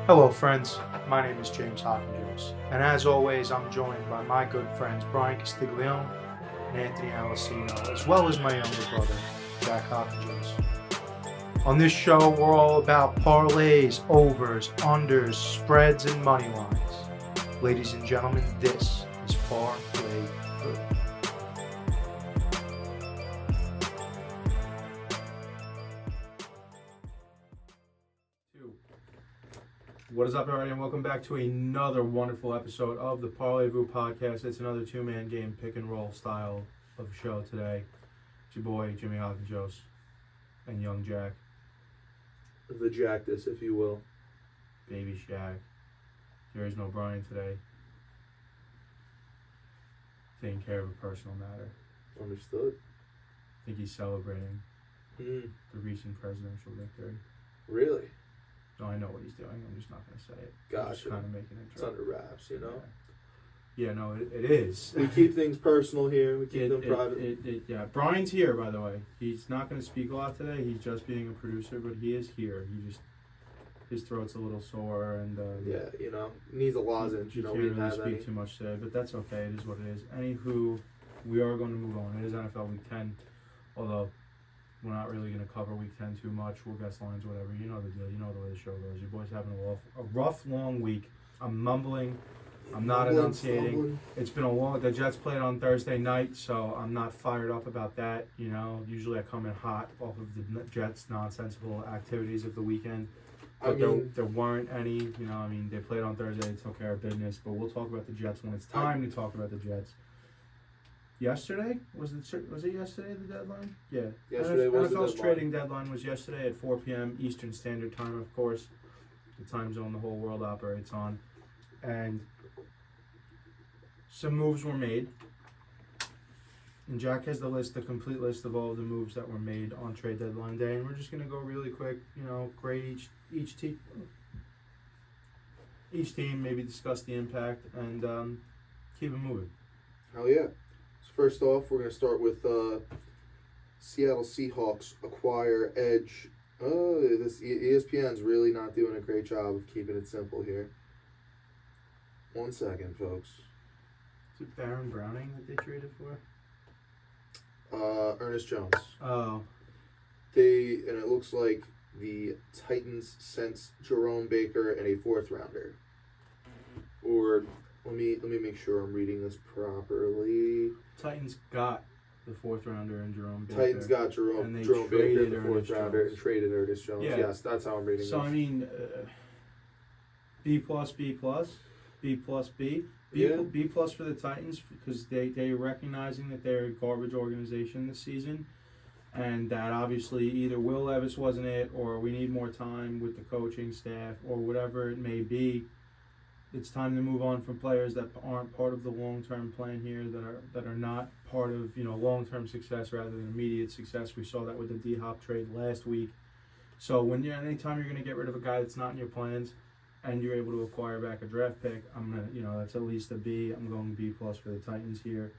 Hello friends, my name is James Hopkins, and as always I'm joined by my good friends Brian Castiglione and Anthony Alessino, as well as my younger brother, Jack Hopkins. On this show we're all about parlays, overs, unders, spreads, and money lines. Ladies and gentlemen, this is Parlay-Vous. What is up, everybody, and welcome back to another wonderful episode of the Parlay-Vous podcast. It's another two-man game, pick and roll style of show today. It's your boy, Jimmy Hopkins, and young Jack. The Jacktus, if you will. Baby Shaq. There is no Brian today. Taking care of a personal matter. Understood. I think he's celebrating the recent presidential victory. Really? No, I know what he's doing. I'm just not going to say it. Gotcha. I'm just kind of making it It's under wraps, you know? Yeah, no, it is. We keep things personal here. We keep them private. Yeah, Brian's here, by the way. He's not going to speak a lot today. He's just being a producer, but he is here. His throat's a little sore, and yeah, you know, needs a lozenge. You know, can't we didn't really have speak any. too much today, but that's okay. It is what it is. Anywho, we are going to move on. It is NFL Week 10, although we're not really going to cover Week 10 too much. We'll guess lines, whatever. You know the deal. You know the way the show goes. Your boy's having a rough, long week. I'm mumbling. I'm not enunciating. Stumbling. It's been a long. The Jets played on Thursday night, so I'm not fired up about that. You know, usually I come in hot off of the Jets' nonsensical activities of the weekend. But there weren't any. You know, I mean, they played on Thursday. They took care of business. But we'll talk about the Jets when it's time to talk about the Jets. Yesterday? Was it yesterday the deadline? Yeah. Yesterday was the NFL's deadline. trading deadline was yesterday at 4 p.m. Eastern Standard Time, of course. The time zone the whole world operates on. And some moves were made. And Jack has the complete list of all of the moves that were made on trade deadline day. And we're just going to go really quick, grade each team. Each team, maybe discuss the impact, and keep it moving. Hell yeah. So first off, we're going to start with Seattle Seahawks acquire edge. This ESPN's really not doing a great job of keeping it simple here. 1 second, folks. Is it Baron Browning that they traded for? Ernest Jones. Oh. And it looks like the Titans sent Jerome Baker and a 4th rounder. Or let me make sure I'm reading this properly. Titans got the 4th rounder and Jerome Baker. Titans got Jerome Baker and the 4th rounder and traded Ernest Jones. Yeah. Yes, that's how I'm reading So this. I mean, B plus, B plus, B plus, B. Yeah. B plus for the Titans because they're recognizing that they're a garbage organization this season, and that obviously either Will Levis wasn't it, or we need more time with the coaching staff, or whatever it may be. It's time to move on from players that aren't part of the long-term plan here, that are not part of long-term success rather than immediate success. We saw that with the D-Hop trade last week. So anytime you're going to get rid of a guy that's not in your plans, and you're able to acquire back a draft pick, I'm gonna, that's at least a B. I'm going B plus for the Titans here.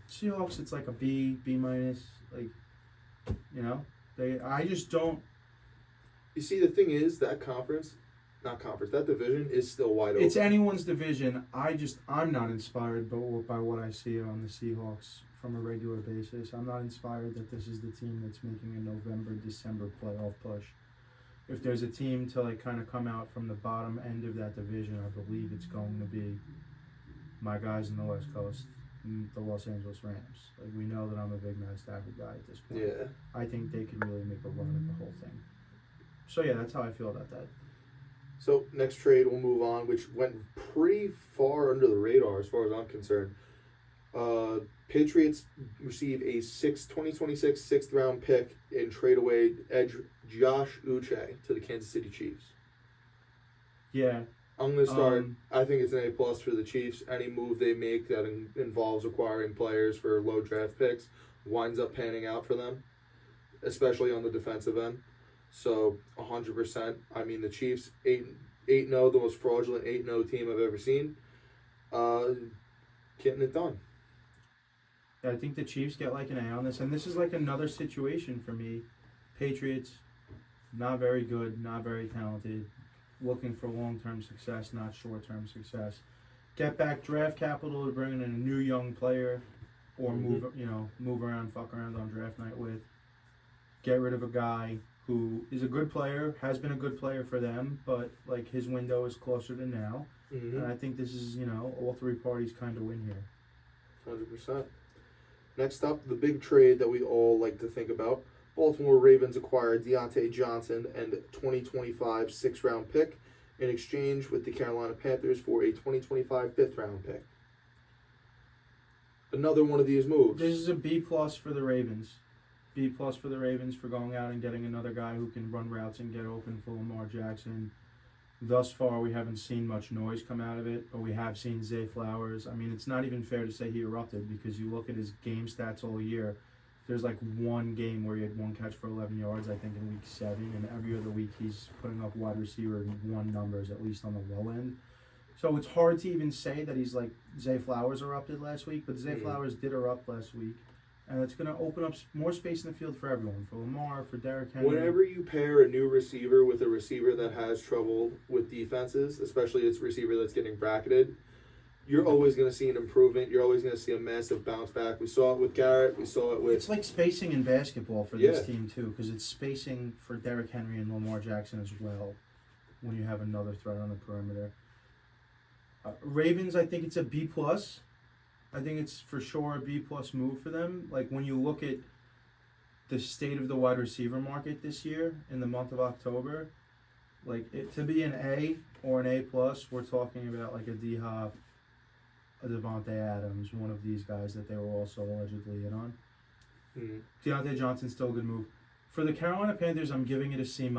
Seahawks, it's like a B, B minus. I just don't. You see, the thing is, that division is still wide open. It's anyone's division. I'm not inspired by what I see on the Seahawks from a regular basis. I'm not inspired that this is the team that's making a November, December playoff push. If there's a team to kind of come out from the bottom end of that division, I believe it's going to be my guys in the West Coast, the Los Angeles Rams. We know that I'm a big Matt Stafford guy at this point. Yeah. I think they could really make a run at the whole thing. So yeah, that's how I feel about that. So next trade, we'll move on, which went pretty far under the radar as far as I'm concerned. Patriots receive a 2026 6th round pick and trade away edge Josh Uche to the Kansas City Chiefs. Yeah. I'm going to start. I think it's an A plus for the Chiefs. Any move they make that involves acquiring players for low draft picks winds up panning out for them, especially on the defensive end. So 100%. I mean, the Chiefs 8-0, the most fraudulent 8-0 team I've ever seen. Getting it done. I think the Chiefs get an A on this, and this is another situation for me. Patriots, not very good, not very talented. looking for long-term success, not short-term success. Get back draft capital to bring in a new young player, or move around, fuck around on draft night with. Get rid of a guy who is a good player, has been a good player for them, but like his window is closer to now. And I think this is, all three parties kind of win here. 100%. Next up, the big trade that we all like to think about. Baltimore Ravens acquired Deontay Johnson and 2025 sixth-round pick in exchange with the Carolina Panthers for a 2025 fifth-round pick. Another one of these moves. This is a B+ for the Ravens. B+ for the Ravens for going out and getting another guy who can run routes and get open for Lamar Jackson. Thus far, we haven't seen much noise come out of it, but we have seen Zay Flowers. I mean, it's not even fair to say he erupted because you look at his game stats all year. There's like one game where he had one catch for 11 yards, I think, in week 7, and every other week he's putting up wide receiver 1 numbers, at least on the low end. So it's hard to even say that he's like Zay Flowers erupted last week, but Zay Flowers did erupt last week. And it's going to open up more space in the field for everyone, for Lamar, for Derrick Henry. Whenever you pair a new receiver with a receiver that has trouble with defenses, especially it's a receiver that's getting bracketed, you're always going to see an improvement. You're always going to see a massive bounce back. We saw it with Garrett. We saw it with... It's like spacing in basketball for this team, too, because it's spacing for Derrick Henry and Lamar Jackson as well when you have another threat on the perimeter. Ravens, I think it's a B+. I think it's for sure a B+ move for them. Like when you look at the state of the wide receiver market this year in the month of October, like to be an A or an A+, we're talking about like a D-Hop, a Devontae Adams, one of these guys that they were also allegedly in on. Deontay Johnson's still a good move. For the Carolina Panthers, I'm giving it a C-,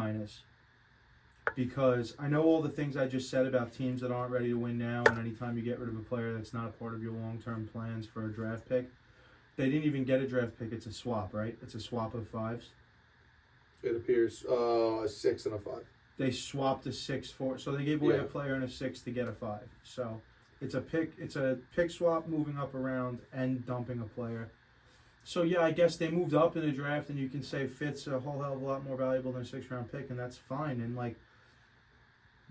because I know all the things I just said about teams that aren't ready to win now, and anytime you get rid of a player that's not a part of your long-term plans for a draft pick. They didn't even get a draft pick. It's a swap, right? It's a swap of 5s. It appears a 6 and a 5. They swapped a 6 for, so they gave away a player and a 6 to get a 5. So it's a pick swap, moving up around and dumping a player. So yeah, I guess they moved up in the draft, and you can say Fitz a whole hell of a lot more valuable than a 6th-round pick, and that's fine. And like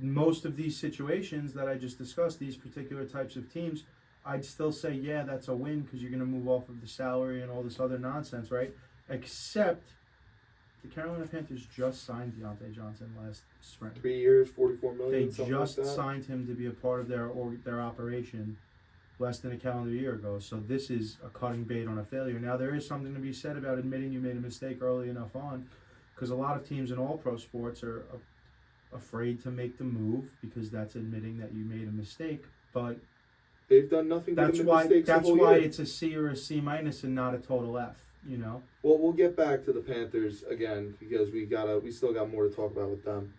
most of these situations that I just discussed, these particular types of teams, I'd still say, yeah, that's a win because you're going to move off of the salary and all this other nonsense, right? Except the Carolina Panthers just signed Deontay Johnson last spring. 3 years, $44 million. They just signed him to be a part of their operation less than a calendar year ago. So this is a cutting bait on a failure. Now, there is something to be said about admitting you made a mistake early enough on, because a lot of teams in all pro sports are afraid to make the move because that's admitting that you made a mistake. But they've done nothing to commit mistakes. That's why it's a C or a C- and not a total F. Well, we'll get back to the Panthers again because we still got more to talk about with them,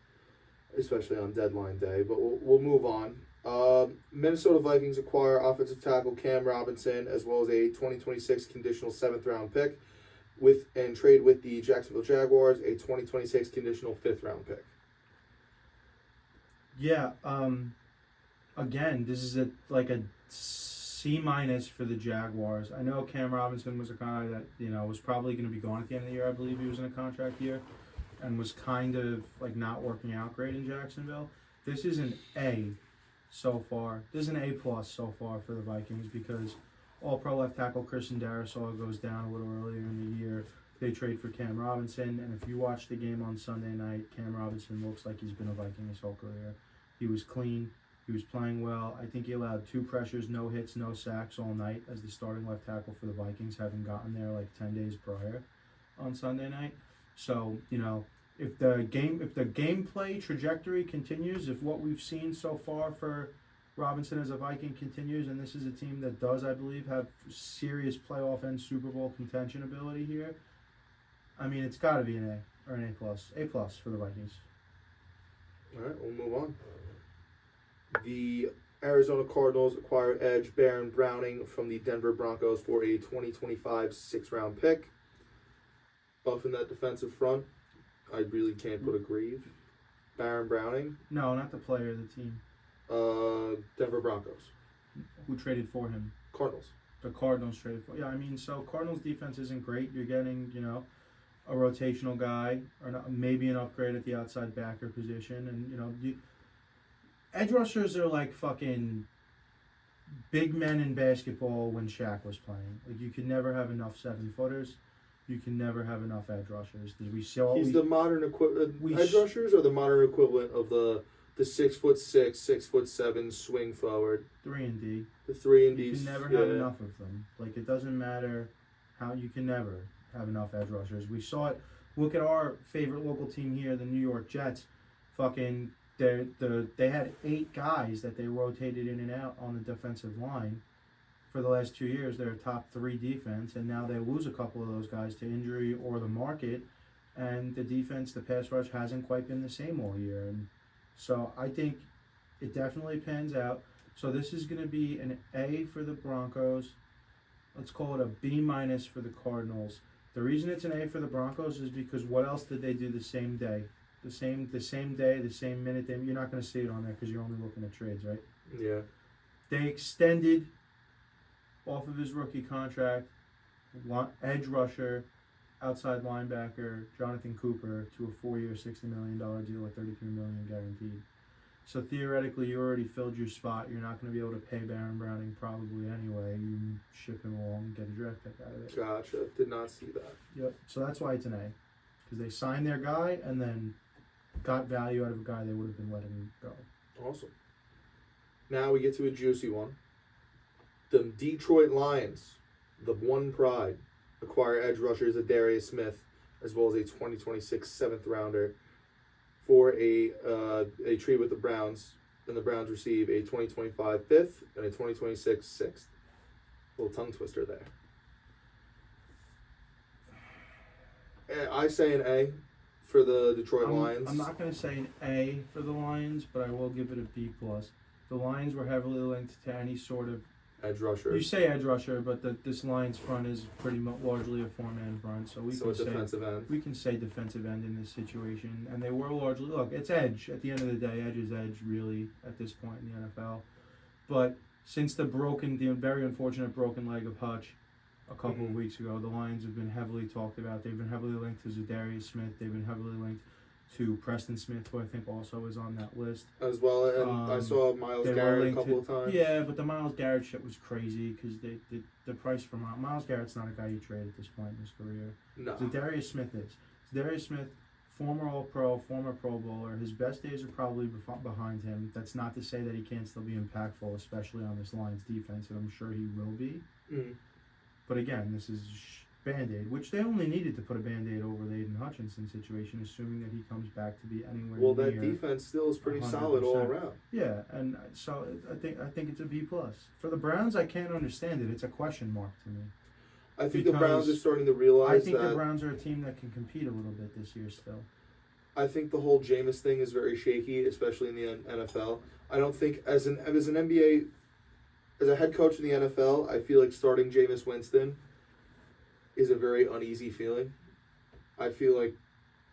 especially on deadline day. But we'll move on. Minnesota Vikings acquire offensive tackle Cam Robinson as well as a 2026 conditional 7th-round pick, and trade with the Jacksonville Jaguars a 2026 conditional 5th-round pick. Yeah. Again, this is a C- for the Jaguars. I know Cam Robinson was a guy that was probably going to be gone at the end of the year. I believe he was in a contract year, and was kind of like not working out great in Jacksonville. This is an A so far. This is an A+ so far for the Vikings because All-Pro left tackle Christian Darrisaw goes down a little earlier in the year. They trade for Cam Robinson, and if you watch the game on Sunday night, Cam Robinson looks like he's been a Viking his whole career. He was clean. He was playing well. I think he allowed 2 pressures, no hits, no sacks all night as the starting left tackle for the Vikings, having gotten there like 10 days prior on Sunday night. So, if the gameplay trajectory continues, if what we've seen so far for Robinson as a Viking continues, and this is a team that does, I believe, have serious playoff and Super Bowl contention ability here, I mean, it's got to be an A or an A+. A+ for the Vikings. All right, we'll move on. The Arizona Cardinals acquire edge Baron Browning from the Denver Broncos for a 2025 6th-round pick. Buffing that defensive front, I really can't put a grieve. Baron Browning? No, not the player, the team. Denver Broncos. Who traded for him? Cardinals. The Cardinals traded for. Yeah, I mean, so Cardinals defense isn't great. You're getting, a rotational guy or maybe an upgrade at the outside backer position, and edge rushers are like fucking big men in basketball when Shaq was playing. Like, you can never have enough 7-footers. You can never have enough edge rushers. He's the modern equivalent. Edge rushers are the modern equivalent of the 6'6", 6'7" swing forward. 3 and D. The 3 and D. You can never have enough of them. Like, it doesn't matter how, you can never have enough edge rushers. We saw it. Look at our favorite local team here, the New York Jets. Fucking, they had 8 guys that they rotated in and out on the defensive line. For the last 2 years, they're a top 3 defense, and now they lose a couple of those guys to injury or the market, and the defense, the pass rush, hasn't quite been the same all year. And so I think it definitely pans out. So this is going to be an A for the Broncos. Let's call it a B- for the Cardinals. The reason it's an A for the Broncos is because what else did they do the same day? The same day, the same minute. You're not going to see it on there because you're only looking at trades, right? Yeah. They extended off of his rookie contract, edge rusher, outside linebacker, Jonathan Cooper, to a 4-year, $60 million deal with $33 million guaranteed. So theoretically, you already filled your spot. You're not going to be able to pay Baron Browning probably anyway. You can ship him along and get a draft pick out of it. Gotcha. Did not see that. Yep. So that's why it's an A. Because they signed their guy and then got value out of a guy they would have been letting go. Awesome. Now we get to a juicy one. The Detroit Lions, the one pride, acquire edge rushers Darius Smith, as well as a 2026 7th rounder for a trade with the Browns, and the Browns receive a 2025 5th and a 2026 6th. Little tongue twister there. I say an A for the Detroit Lions. I'm not going to say an A for the Lions, but I will give it a B+. The Lions were heavily linked to any sort of edge rusher. You say edge rusher, but this Lions front is pretty much largely a 4-man front, so we can say defensive end in this situation. And they were largely, look, it's edge. At the end of the day, edge is edge, really, at this point in the NFL. But since the very unfortunate broken leg of Hutch a couple of weeks ago, the Lions have been heavily talked about. They've been heavily linked to Darius Smith. They've been heavily linked to Preston Smith, who I think also is on that list. As well, and I saw Myles Garrett a couple of times. Yeah, but the Myles Garrett shit was crazy because the price for Myles Garrett's not a guy you trade at this point in his career. No. Darius Smith is. Darius Smith, former All-Pro, former Pro Bowler. His best days are probably behind him. That's not to say that he can't still be impactful, especially on this Lions defense, and I'm sure he will be. Mm. But again, this is Band-Aid, which they only needed to put a Band-Aid over the Aiden Hutchinson situation, assuming that he comes back to be anywhere near. Well, that defense still is pretty 100%. Solid all around. Yeah, and so I think it's a B+. For the Browns, I can't understand it. It's a question mark to me. I think the Browns are starting to realize that. The Browns are a team that can compete a little bit this year still. I think the whole Jameis thing is very shaky, especially in the NFL. I don't think as an NBA, as a head coach in the NFL, I feel like starting Jameis Winston is a very uneasy feeling. I feel like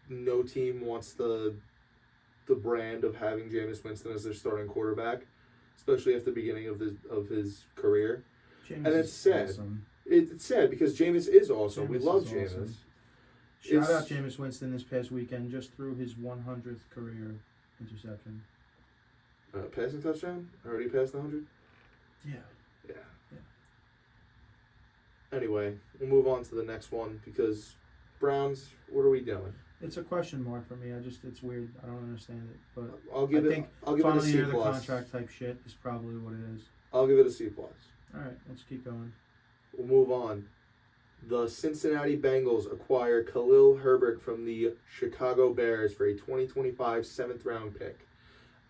no team wants the brand of having Jameis Winston as their starting quarterback, especially at the beginning of his career. Jameis and it's sad. Awesome. It's sad because Jameis is awesome. We love Jameis. Awesome. Shout out Jameis Winston this past weekend, just threw his 100th career interception. Passing touchdown? Already passed 100? Yeah. Anyway, we'll move on to the next one because Browns, what are we doing? It's a question mark for me. It's weird. I don't understand it, but I'll give it a C+. The contract type shit is probably what it is. I'll give it a C+. All right, let's keep going. We'll move on. The Cincinnati Bengals acquire Khalil Herbert from the Chicago Bears for a 2025 7th round pick.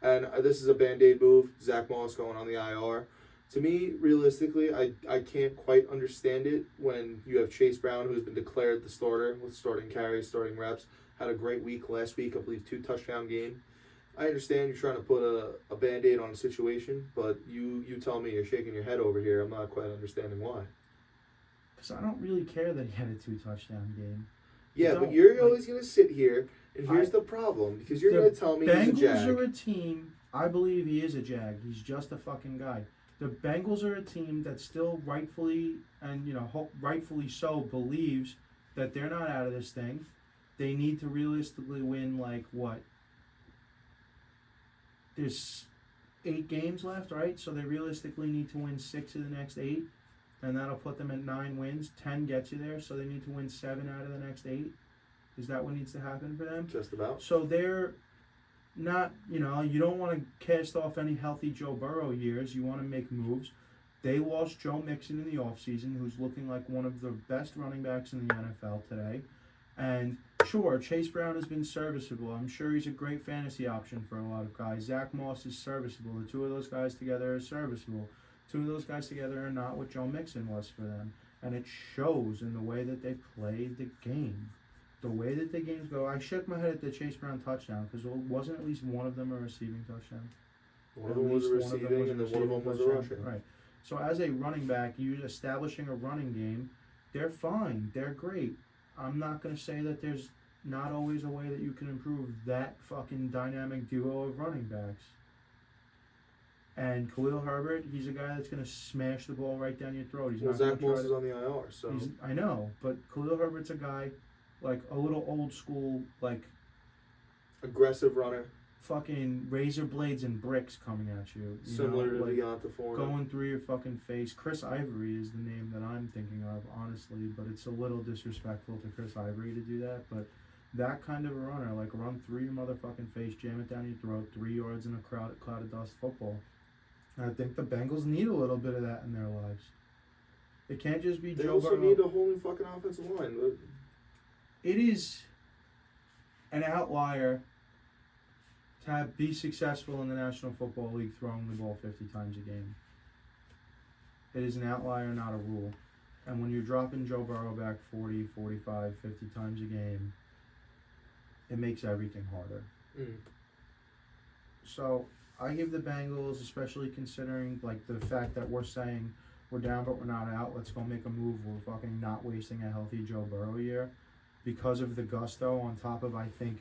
And this is a Band-Aid move. Zach Moss going on the IR. To me, realistically, I can't quite understand it when you have Chase Brown, who's been declared the starter with starting carries, starting reps. Had a great week last week, I believe 2-touchdown game. I understand you're trying to put a Band-Aid on a situation, but you tell me, you're shaking your head over here. I'm not quite understanding why. Because I don't really care that he had a 2-touchdown game. Yeah, but you're always going to sit here, and here's the problem, because you're going to tell me he's a Jag. Bengals are a team, I believe he is a Jag. He's just a fucking guy. The Bengals are a team that still rightfully so believes that they're not out of this thing. They need to realistically win, like, what? There's 8 games left, right? So they realistically need to win 6 of the next 8, and that'll put them at 9 wins. 10 gets you there, so they need to win 7 out of the next 8. Is that what needs to happen for them? Just about. So they're not, you don't want to cast off any healthy Joe Burrow years. You want to make moves. They lost Joe Mixon in the offseason, who's looking like one of the best running backs in the NFL today. And sure, Chase Brown has been serviceable. I'm sure he's a great fantasy option for a lot of guys. Zach Moss is serviceable. The two of those guys together are serviceable. Two of those guys together are not what Joe Mixon was for them. And it shows in the way that they played the game. The way that the games go. I shook my head at the Chase Brown touchdown because wasn't at least one of them a receiving touchdown? One of them was a receiving, and then one of them was a rushing. Right. So as a running back, you establishing a running game, they're fine. They're great. I'm not going to say that there's not always a way that you can improve that fucking dynamic duo of running backs. And Khalil Herbert, he's a guy that's going to smash the ball right down your throat. He's not Zach Moss is on the IR, so... I know, but Khalil Herbert's a guy, like, a little old school, like... aggressive runner. Fucking razor blades and bricks coming at you. Similar to Deonta Foreman. Going through your fucking face. Chris Ivory is the name that I'm thinking of, honestly, but it's a little disrespectful to Chris Ivory to do that. But that kind of a runner, like run through your motherfucking face, jam it down your throat, 3 yards in a cloud of dust football. And I think the Bengals need a little bit of that in their lives. It can't just be Joe Burrow. They also need a whole new fucking offensive line. It is an outlier to be successful in the National Football League throwing the ball 50 times a game. It is an outlier, not a rule. And when you're dropping Joe Burrow back 40, 45, 50 times a game, it makes everything harder. So I give the Bengals, especially considering like the fact that we're saying we're down but we're not out, let's go make a move. We're fucking not wasting a healthy Joe Burrow year. Because of the gusto on top of, I think,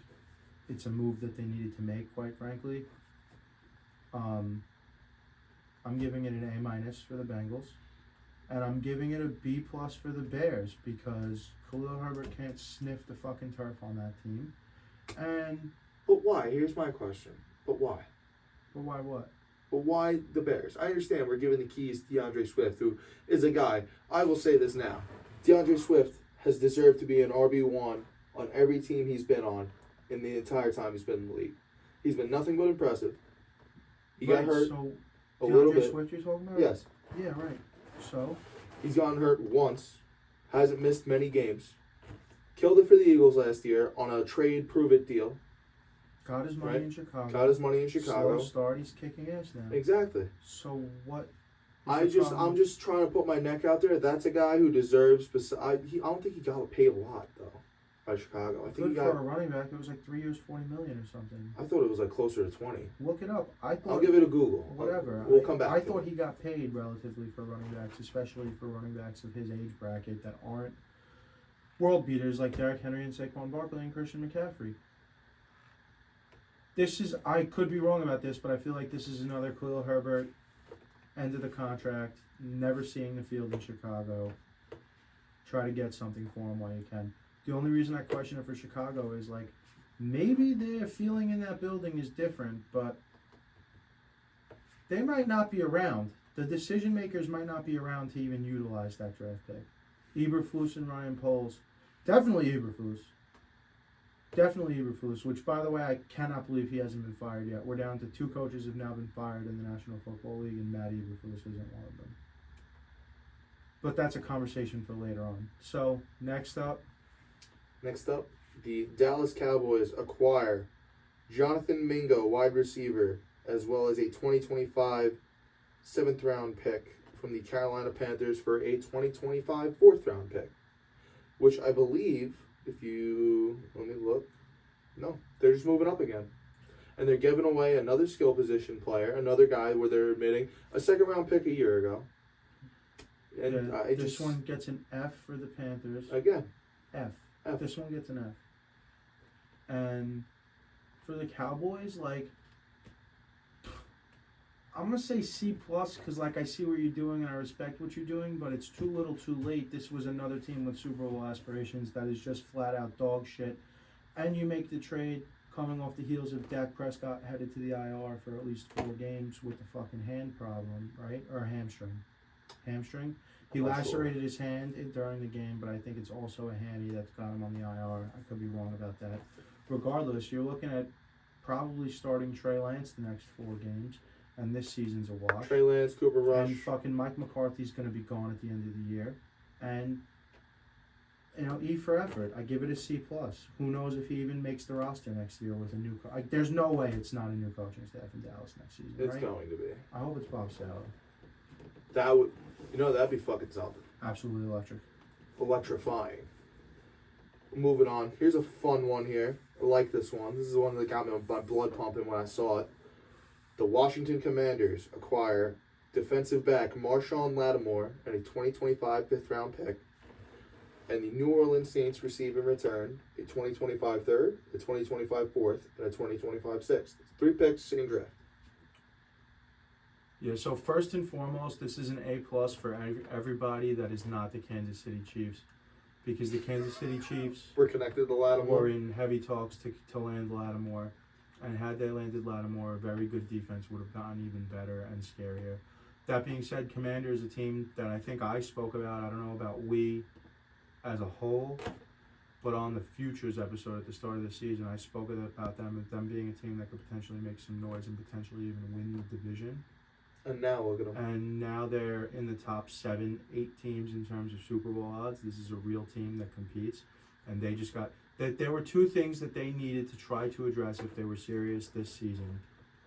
it's a move that they needed to make, quite frankly. I'm giving it an A- for the Bengals. And I'm giving it a B+ for the Bears because Khalil Herbert can't sniff the fucking turf on that team. But why? Here's my question. But why? But why what? But why the Bears? I understand we're giving the keys to DeAndre Swift, who is a guy. I will say this now. DeAndre Swift has deserved to be an RB1 on every team he's been on in the entire time he's been in the league. He's been nothing but impressive. He got hurt a little bit. Swift you're talking about? Yes. Yeah, right. So? He's gotten hurt once. Hasn't missed many games. Killed it for the Eagles last year on a trade prove-it deal. Got his money in Chicago. Got his money in Chicago. Slow start, he's kicking ass now. Exactly. So what? I'm just trying to put my neck out there. That's a guy who deserves. I don't think he got paid a lot though by Chicago. I think Good for a running back. It was like 3 years, $40 million or something. I thought it was like closer to 20. Look it up. I'll give it a Google. Whatever. We'll come back. I thought he got paid relatively for running backs, especially for running backs of his age bracket that aren't world beaters like Derrick Henry and Saquon Barkley and Christian McCaffrey. I could be wrong about this, but I feel like this is another Khalil Herbert end of the contract, never seeing the field in Chicago. Try to get something for him while you can. The only reason I question it for Chicago is like maybe their feeling in that building is different, but they might not be around. The decision makers might not be around to even utilize that draft pick. Eberflus and Ryan Poles. Definitely Eberflus. Definitely Eberflus, which, by the way, I cannot believe he hasn't been fired yet. We're down to 2 coaches have now been fired in the National Football League, and Matt Eberflus isn't one of them. But that's a conversation for later on. So, next up, the Dallas Cowboys acquire Jonathan Mingo, wide receiver, as well as a 2025 7th-round pick from the Carolina Panthers for a 2025 4th-round pick, which I believe... let me look. No, they're just moving up again. And they're giving away another skill position player, another guy where they're admitting a 2nd-round pick a year ago. And this one gets an F for the Panthers. Again. F. This one gets an F. And for the Cowboys, like, I'm going to say C+, because, like, I see what you're doing and I respect what you're doing, but it's too little too late. This was another team with Super Bowl aspirations that is just flat-out dog shit. And you make the trade. coming off the heels of Dak Prescott headed to the IR for at least 4 games with the fucking hand problem, right? Or hamstring. He lacerated his hand during the game, but I think it's also a hammy that's got him on the IR. I could be wrong about that. Regardless, you're looking at probably starting Trey Lance the next 4 games, and this season's a wash. Trey Lance, Cooper Rush. And fucking Mike McCarthy's going to be gone at the end of the year. And, E for effort. I give it a C+. Who knows if he even makes the roster next year with a new there's no way it's not a new coaching staff in Dallas next season, It's right? going to be. I hope it's Bob Sala. That would, that'd be fucking something. Absolutely electric. Electrifying. Moving on. Here's a fun one here. I like this one. This is the one that got my blood pumping when I saw it. The Washington Commanders acquire defensive back Marshawn Lattimore and a 2025 fifth-round pick. And the New Orleans Saints receive in return a 2025 third, a 2025 fourth, and a 2025 sixth. 3 picks, same draft. Yeah, so first and foremost, this is an A+ for everybody that is not the Kansas City Chiefs. Because the Kansas City Chiefs We're connected to Lattimore. were in heavy talks to land Lattimore. And had they landed Lattimore, a very good defense would have gotten even better and scarier. That being said, Commanders is a team that I think I spoke about. I don't know about we as a whole, but on the Futures episode at the start of the season, I spoke about them being a team that could potentially make some noise and potentially even win the division. And now look at them. And now they're in the top 7, 8 teams in terms of Super Bowl odds. This is a real team that competes. And they just got... There were 2 things that they needed to try to address if they were serious this season,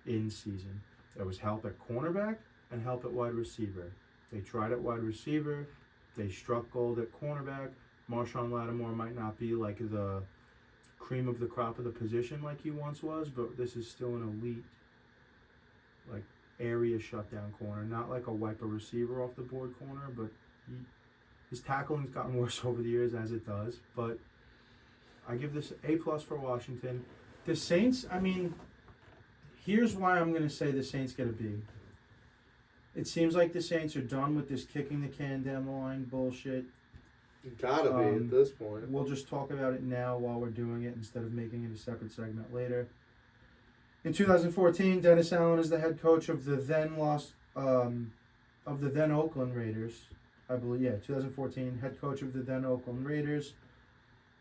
in season. There was help at cornerback and help at wide receiver. They tried at wide receiver. They struck gold at cornerback. Marshawn Lattimore might not be like the cream of the crop of the position like he once was, but this is still an elite, like, area shutdown corner. Not like a wipe a receiver off the board corner, but his tackling's gotten worse over the years, as it does. But I give this A+ for Washington. The Saints, here's why I'm going to say the Saints get a B. It seems like the Saints are done with this kicking the can down the line bullshit. Gotta be at this point. We'll just talk about it now while we're doing it instead of making it a separate segment later. In 2014, Dennis Allen is the head coach of the then Oakland Raiders. I believe, 2014, head coach of the then Oakland Raiders.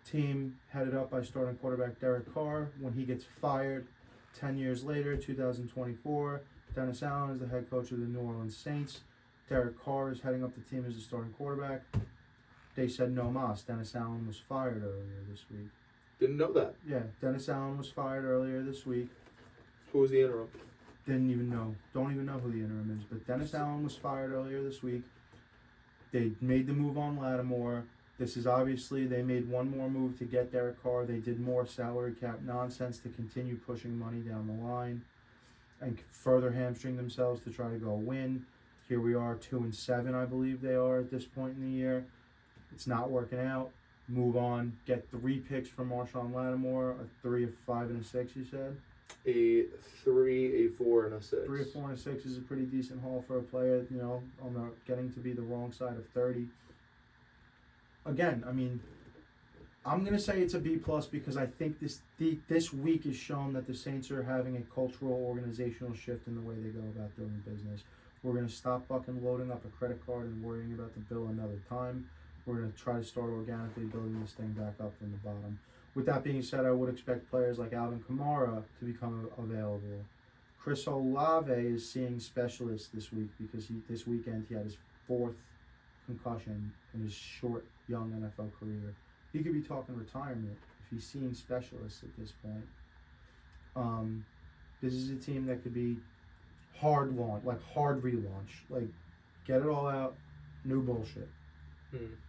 Team headed up by starting quarterback Derek Carr. When he gets fired 10 years later, 2024, Dennis Allen is the head coach of the New Orleans Saints. Derek Carr is heading up the team as the starting quarterback. They said no mas. Dennis Allen was fired earlier this week. Didn't know that. Yeah, Dennis Allen was fired earlier this week. Who was the interim? Didn't even know. Don't even know who the interim is. But Dennis Allen was fired earlier this week. They made the move on Lattimore. This is obviously, they made one more move to get Derek Carr. They did more salary cap nonsense to continue pushing money down the line and further hamstring themselves to try to go win. Here we are, 2-7, I believe they are at this point in the year. It's not working out. Move on. Get 3 picks from Marshawn Lattimore. A 3, a 5, and a 6, you said? A 3, a 4, and a 6. 3, a 4, and a 6 is a pretty decent haul for a player, on the getting to be the wrong side of 30. Again, I'm going to say it's a B+ because I think this week has shown that the Saints are having a cultural, organizational shift in the way they go about doing business. We're going to stop fucking loading up a credit card and worrying about the bill another time. We're going to try to start organically building this thing back up from the bottom. With that being said, I would expect players like Alvin Kamara to become available. Chris Olave is seeing specialists this week because this weekend he had his 4th concussion in his short, young NFL career. He could be talking retirement if he's seeing specialists at this point. This is a team that could be hard relaunch. Get it all out, new bullshit.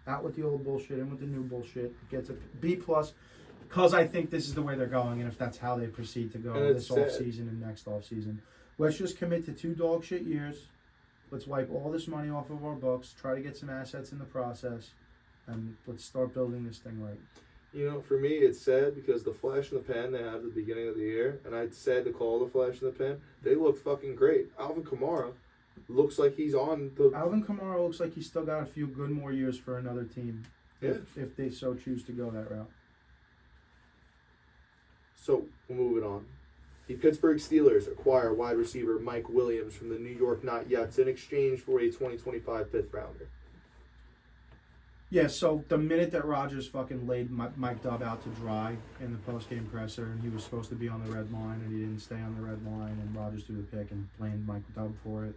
Out with the old bullshit, in with the new bullshit. It gets a B+, because I think this is the way they're going, and if that's how they proceed to go this offseason and next offseason. Let's just commit to 2 dog shit years. Let's wipe all this money off of our books, try to get some assets in the process, and let's start building this thing right. For me, it's sad because the flash in the pan they had at the beginning of the year, and I'd said to call the flash in the pan, they look fucking great. Alvin Kamara looks like he's on the... Alvin Kamara looks like he's still got a few good more years for another team if they so choose to go that route. So we'll move it on. The Pittsburgh Steelers acquire wide receiver Mike Williams from the New York Not Yets in exchange for a 2025 fifth rounder. Yeah, so the minute that Rodgers fucking laid Mike Dubb out to dry in the post-game presser, and he was supposed to be on the red line, and he didn't stay on the red line, and Rodgers threw the pick and blamed Mike Dubb for it.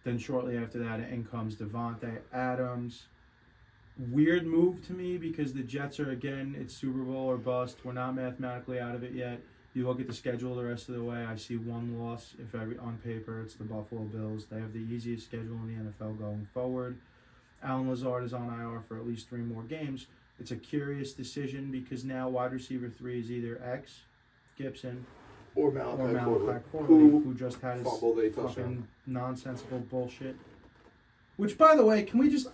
Then shortly after that, in comes Devontae Adams. Weird move to me because the Jets are, again, it's Super Bowl or bust. We're not mathematically out of it yet. You look at the schedule the rest of the way, I see one loss. If on paper, it's the Buffalo Bills. They have the easiest schedule in the NFL going forward. Allen Lazard is on IR for at least 3 more games. It's a curious decision because now wide receiver 3 is either X, Gibson, or Malachi Corley, who just had his fucking nonsensical bullshit. Which, by the way,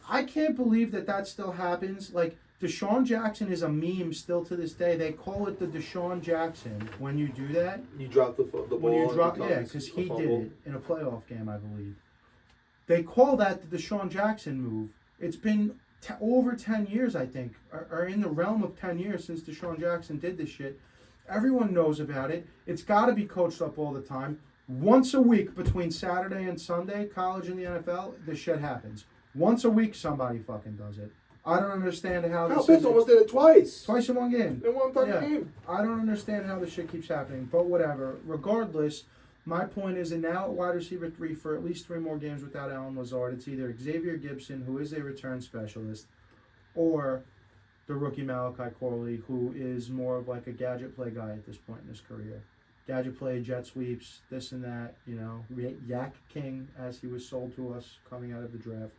I can't believe that still happens. Like, Deshaun Jackson is a meme still to this day. They call it the Deshaun Jackson when you do that. You drop the ball. When you drop, yeah, because he did it in a playoff game, I believe. They call that the Deshaun Jackson move. It's been over 10 years, I think, or in the realm of 10 years since Deshaun Jackson did this shit. Everyone knows about it. It's got to be coached up all the time. Once a week between Saturday and Sunday, college and the NFL, this shit happens. Once a week, somebody fucking does it. I don't understand how this. Pitts almost did it twice. Twice in one game. In one fucking game. I don't understand how this shit keeps happening, but whatever. Regardless, my point is that now at wide receiver 3 for at least 3 more games without Allen Lazard, it's either Xavier Gibson, who is a return specialist, or the rookie Malachi Corley, who is more of like a gadget play guy at this point in his career. Gadget play, jet sweeps, this and that, Yak King, as he was sold to us coming out of the draft.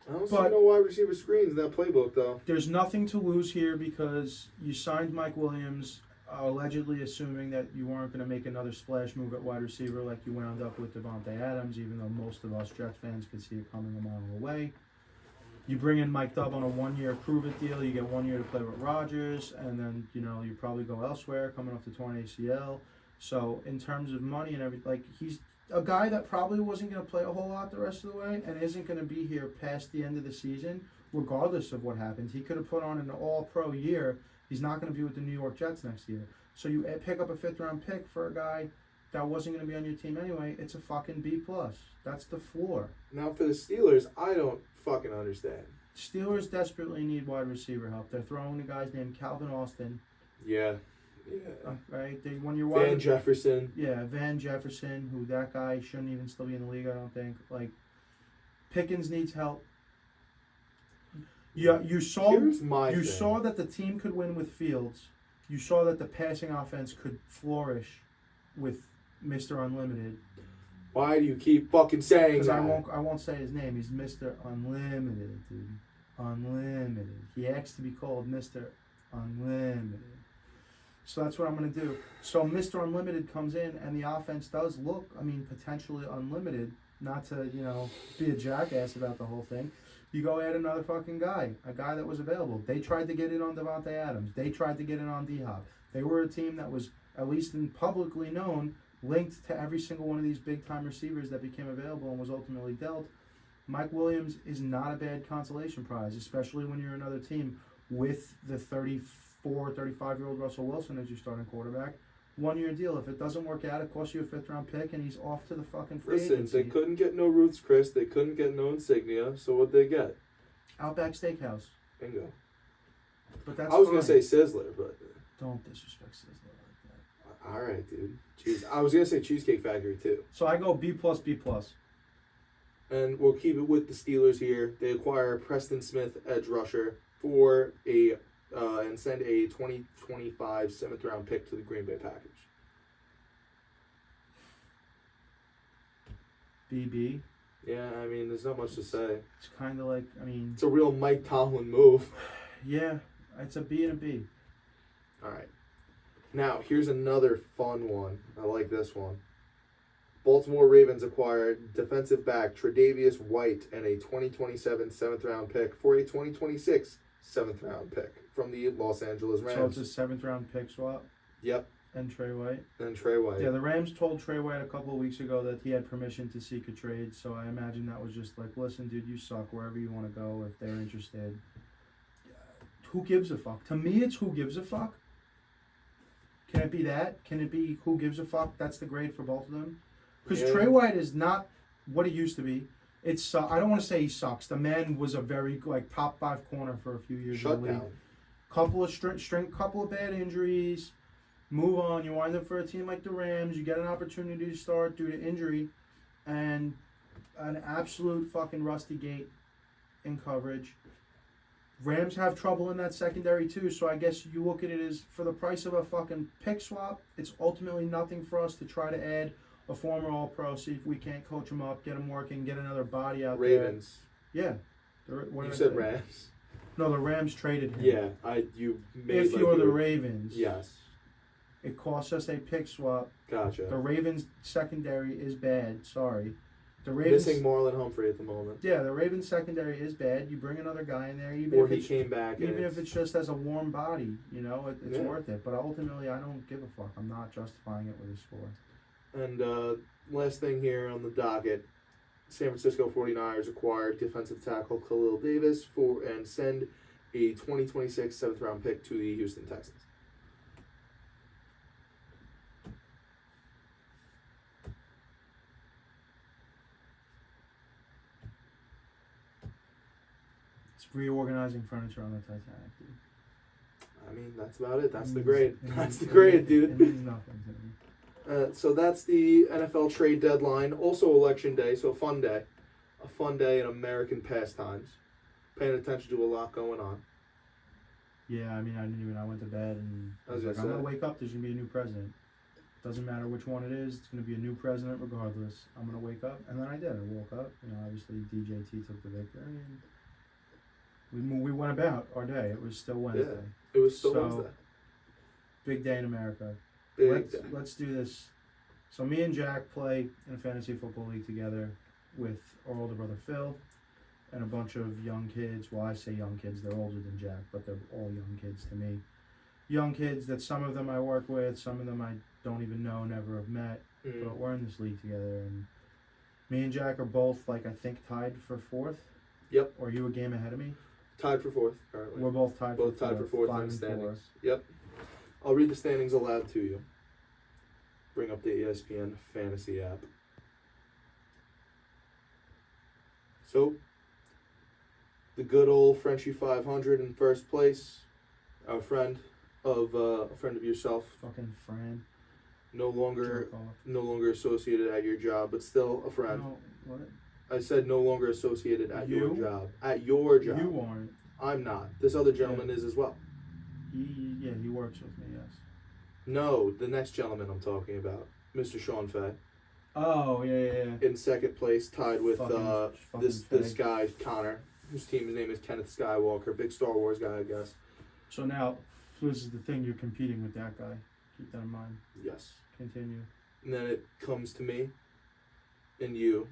I don't see no wide receiver screens in that playbook, though. There's nothing to lose here because you signed Mike Williams, allegedly assuming that you weren't going to make another splash move at wide receiver like you wound up with Devontae Adams, even though most of us Jets fans could see it coming a mile away. You bring in Mike Dubb on a 1-year prove-it deal. You get 1 year to play with Rodgers, and then, you probably go elsewhere coming off the torn ACL. So in terms of money and everything, he's a guy that probably wasn't going to play a whole lot the rest of the way and isn't going to be here past the end of the season, regardless of what happens. He could have put on an all-pro year. He's not going to be with the New York Jets next year. So you pick up a 5th-round pick for a guy that wasn't going to be on your team anyway. It's a fucking B+. That's the floor. Now for the Steelers, I don't fucking understand. Steelers desperately need wide receiver help. They're throwing a guy named Calvin Austin. Yeah. Right? Van Jefferson. Yeah, Van Jefferson, who that guy shouldn't even still be in the league, I don't think. Pickens needs help. Yeah, you saw that the team could win with Fields. You saw that the passing offense could flourish with Mr. Unlimited. Why do you keep fucking saying that? Because I won't say his name. He's Mr. Unlimited, dude. Unlimited. He asked to be called Mr. Unlimited. So that's what I'm going to do. So Mr. Unlimited comes in, and the offense does look, potentially unlimited. Not to, be a jackass about the whole thing. You go add another fucking guy, a guy that was available. They tried to get in on Devontae Adams. They tried to get in on D-Hop. They were a team that was, at least in publicly known, linked to every single one of these big-time receivers that became available and was ultimately dealt. Mike Williams is not a bad consolation prize, especially when you're another team with the 35-year-old Russell Wilson as your starting quarterback. 1-year deal. If it doesn't work out, it costs you a 5th-round pick, and he's off to the fucking free agency. They couldn't get no Ruth's Chris. They couldn't get no Insignia. So what'd they get? Outback Steakhouse. Bingo. But that's I was going to say Sizzler, but... Don't disrespect Sizzler like that. All right, dude. Jeez. I was going to say Cheesecake Factory, too. So I go B+, B+. And we'll keep it with the Steelers here. They acquire Preston Smith, edge rusher, for and send a 2025 7th-round pick to the Green Bay Packers. BB. Yeah, there's not much to say. It's kind of like, It's a real Mike Tomlin move. Yeah, it's a B and a B. All right. Now, here's another fun one. I like this one. Baltimore Ravens acquired defensive back Tre'Davious White and a 2027 7th-round pick for a 2026 7th-round pick from the Los Angeles Rams. So it's a 7th-round pick swap? Yep. And Trey White? Yeah, the Rams told Trey White a couple of weeks ago that he had permission to seek a trade, so I imagine that was just like, listen, dude, you suck wherever you want to go if they're interested. Who gives a fuck? To me, it's who gives a fuck. Can it be that? Can it be who gives a fuck? That's the grade for both of them. Because Yeah. Trey White is not what he used to be. It's I don't want to say he sucks. The man was a very top 5 corner for a few years in the league. Shutdown. Couple of bad injuries. Move on. You wind up for a team like the Rams. You get an opportunity to start due to injury, and an absolute fucking rusty gate in coverage. Rams have trouble in that secondary too, so I guess you look at it as for the price of a fucking pick swap, it's ultimately nothing for us to try to add a former All-Pro, see if we can't coach him up, get him working, get another body out Ravens. there. Yeah. You said Rams. No, the Rams traded him. Yeah, you made If you're the Ravens. Yes. It costs us a pick swap. Gotcha. The Ravens secondary is bad. Sorry. The Ravens Missing Marlon Humphrey at the moment. Yeah, the Ravens secondary is bad. You bring another guy in there, Or he came back. even if it's just as a warm body, it's Yeah. worth it. But ultimately, I don't give a fuck. I'm not justifying it with a score. And last thing here on the docket, San Francisco 49ers acquired defensive tackle Khalil Davis and send a 2026 7th round pick to the Houston Texans. It's reorganizing furniture on the Titanic, dude. I mean, that's about it. That's the It grade. means- That's the grade, dude. It means nothing to me. So that's the NFL trade deadline. Also Election Day, so a fun day. A fun day in American pastimes. Paying attention to a lot going on. Yeah, I mean, I went to bed and I was As I like, I'm going said. to wake up, there's going to be a new president. Doesn't matter which one it is, it's going to be a new president regardless. I'm going to wake up. And then I did. I woke up. Obviously DJT took the victory. And we went about our day. It was still Wednesday. It was still So, Wednesday. Big day in America. Big day. Let's do this. So me and Jack play in a fantasy football league together with our older brother Phil and a bunch of young kids. Well, I say young kids. They're older than Jack, but they're all young kids to me. Young kids that some of them I work with, some of them I don't even know, never have met. But we're in this league together, and me and Jack are both, I think, tied for 4th. Yep. Or you a game ahead of me? Tied for 4th currently. We're both tied Both for 4th. tied for 4th 5 in and the 4. standings. Yep. I'll read the standings aloud to you. Bring up the ESPN fantasy app. So, the good old Frenchie 500 in first place. A friend of yourself. Fucking Fran. No longer Jerk off. associated at your job, but still a friend. No, what? I said no longer associated at your You? job. At your job. You aren't. I'm not. This other gentleman is as well. He works with me, yes. No, the next gentleman I'm talking about, Mr. Sean Fay, Oh, yeah. in second place, tied with Fucking this Fay. guy Connor, whose team's name is Kenneth Skywalker, big Star Wars guy, I guess. So now, this is the thing, you're competing with that guy. Keep that in mind. Yes. Continue. And then it comes to me, and you,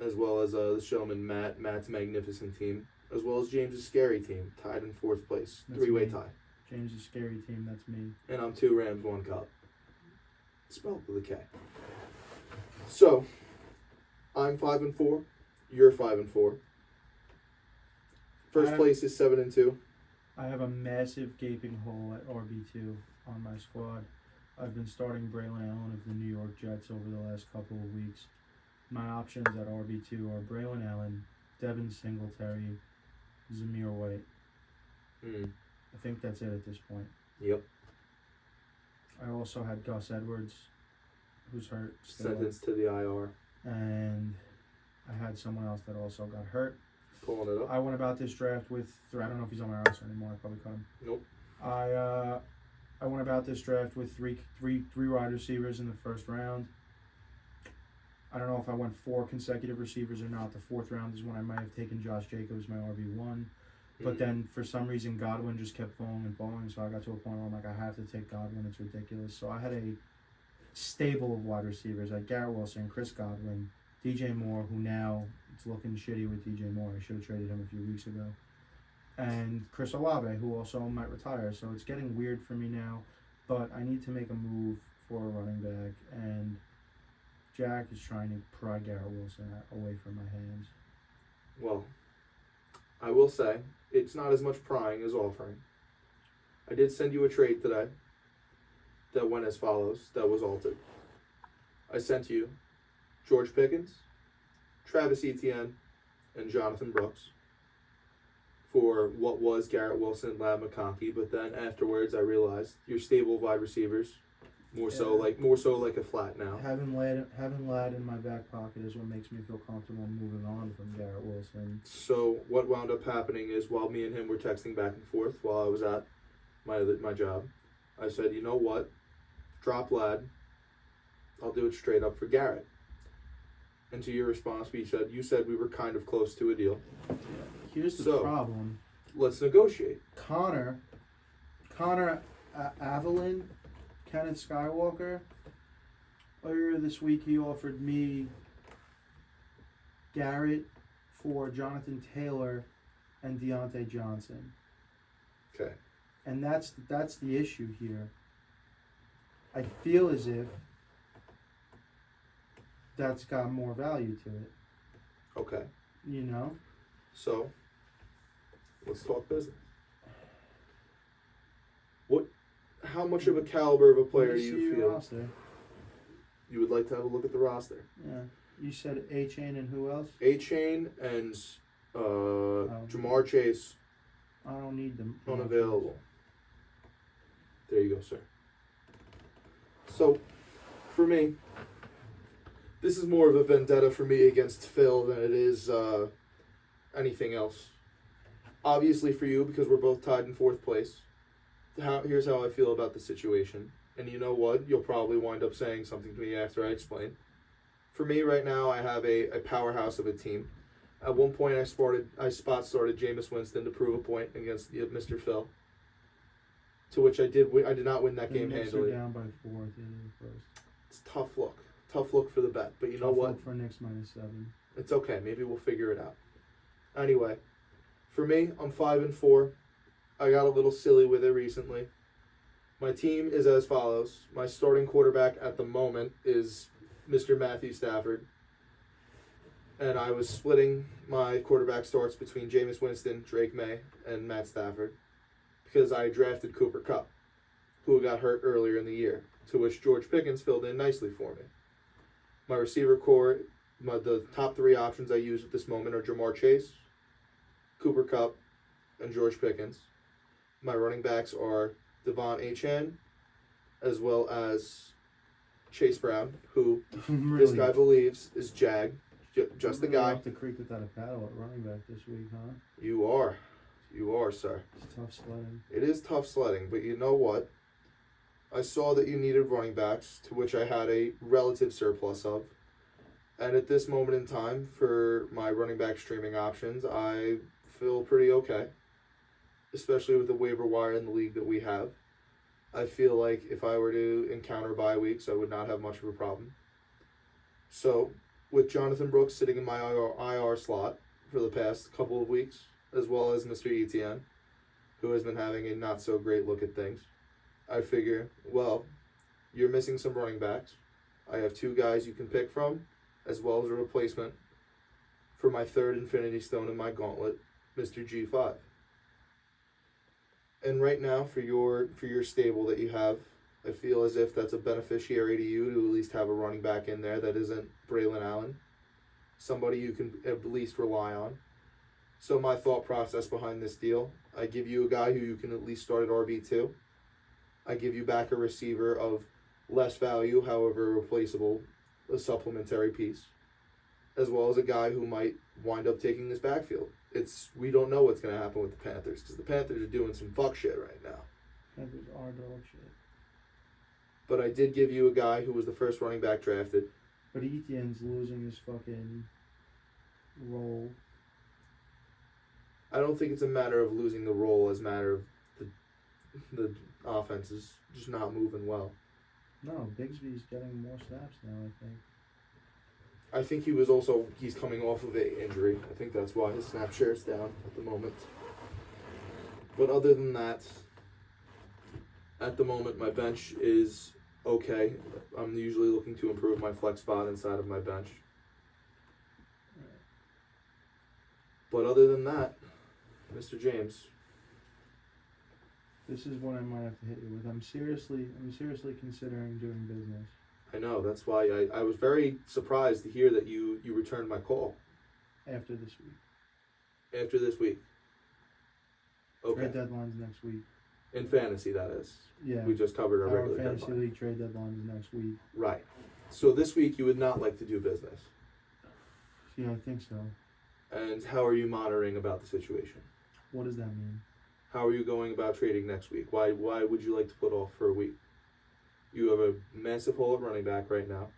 as well as this gentleman Matt's magnificent team, as well as James's scary team, tied in fourth place, That's three-way me. tie. James' scary team, that's me. And I'm 2 Rams, 1 Cup. Spelled with a K. So, I'm 5-4. You're 5-4. First place is 7-2. I have a massive gaping hole at RB2 on my squad. I've been starting Braylon Allen of the New York Jets over the last couple of weeks. My options at RB2 are Braylon Allen, Devin Singletary, Zamir White. I think that's it at this point. Yep. I also had Gus Edwards, who's hurt. still. Sentenced to the IR. And I had someone else that also got hurt. Pulling it up. I went about this draft with, I don't know if he's on my roster anymore, I probably cut him. Nope. I went about this draft with three wide receivers in the first round. I don't know if I went 4 consecutive receivers or not. The 4th round is when I might have taken Josh Jacobs, my RB1. But then, for some reason, Godwin just kept falling and falling, so I got to a point where I'm like, I have to take Godwin. It's ridiculous. So I had a stable of wide receivers. I had Garrett Wilson, Chris Godwin, DJ Moore, who now it's looking shitty with DJ Moore. I should have traded him a few weeks ago. And Chris Olave, who also might retire. So it's getting weird for me now. But I need to make a move for a running back. And Jack is trying to pry Garrett Wilson away from my hands. Well, I will say, it's not as much prying as offering. I did send you a trade today. that went as follows, that was altered. I sent you George Pickens, Travis Etienne, and Jonathan Brooks for what was Garrett Wilson, Lad McConkey, but then afterwards I realized your stable wide receivers, more so like a flat now. Having Lad in my back pocket is what makes me feel comfortable moving on from Garrett Wilson. So what wound up happening is while me and him were texting back and forth while I was at my job, I said, you know what, drop Lad, I'll do it straight up for Garrett. And to your response, you said we were kind of close to a deal. Here's the problem. Let's negotiate. Connor Avalon, Kenneth Skywalker, earlier this week he offered me Garrett for Jonathan Taylor and Deontay Johnson. Okay. And that's the issue here. I feel as if that's got more value to it. Okay. You know? So, let's talk business. How much of a caliber of a player do you feel roster. you would like to have a look at the roster? Yeah. You said A-Chain and who else? A-Chain and Jamar Chase I don't need them. unavailable. There you go, sir. So, for me, this is more of a vendetta for me against Phil than it is anything else. Obviously for you, because we're both tied in 4th place. Here's how I feel about the situation. And you know what? You'll probably wind up saying something to me after I explain. For me right now, I have a powerhouse of a team. At one point, I spot started Jameis Winston to prove a point against Mr. Phil. To which I did not win that game handily. Down by 4 at the end of the first. It's tough luck. Tough look for the bet. But you know what? Look for Knicks -7. It's okay. Maybe we'll figure it out. Anyway, for me, I'm 5-4. I got a little silly with it recently. My team is as follows. My starting quarterback at the moment is Mr. Matthew Stafford. And I was splitting my quarterback starts between Jameis Winston, Drake May, and Matt Stafford because I drafted Cooper Kupp, who got hurt earlier in the year, to which George Pickens filled in nicely for me. My receiver core, the top 3 options I use at this moment are Jamar Chase, Cooper Kupp, and George Pickens. My running backs are Devon Achane, as well as Chase Brown, who Really? this guy believes is just the guy. Up the creek without a paddle at running back this week, huh? You are, sir. It's tough sledding. It is tough sledding, but you know what? I saw that you needed running backs, to which I had a relative surplus of. And at this moment in time, for my running back streaming options, I feel pretty okay. Especially with the waiver wire in the league that we have. I feel like if I were to encounter bye weeks, I would not have much of a problem. So, with Jonathan Brooks sitting in my IR slot for the past couple of weeks, as well as Mr. Etienne, who has been having a not-so-great look at things, I figure, well, you're missing some running backs. I have 2 guys you can pick from, as well as a replacement for my 3rd Infinity Stone in my gauntlet, Mr. G5. And right now, for your stable that you have, I feel as if that's a beneficiary to you to at least have a running back in there that isn't Braylon Allen. Somebody you can at least rely on. So my thought process behind this deal, I give you a guy who you can at least start at RB2. I give you back a receiver of less value, however replaceable, a supplementary piece. As well as a guy who might wind up taking this backfield. We don't know what's going to happen with the Panthers, because the Panthers are doing some fuck shit right now. Panthers are dog shit. But I did give you a guy who was the first running back drafted. But Etienne's losing his fucking role. I don't think it's a matter of losing the role as a matter of the offense is just not moving well. No, Bigsby's getting more snaps now, I think. I think he's coming off of an injury. I think that's why his snap share is down at the moment. But other than that, at the moment my bench is okay. I'm usually looking to improve my flex spot inside of my bench. But other than that, Mr. James, This is what I might have to hit you with. I'm seriously considering doing business. I know. That's why I was very surprised to hear that you returned my call. After this week. After this week. Okay. Trade deadline's next week. In fantasy, that is. Yeah. We just covered our regular fantasy deadline. league trade deadline is next week. Right. So this week you would not like to do business. Yeah, I think so. And how are you monitoring about the situation? What does that mean? How are you going about trading next week? Why would you like to put off for a week? You have a massive hole at running back right now.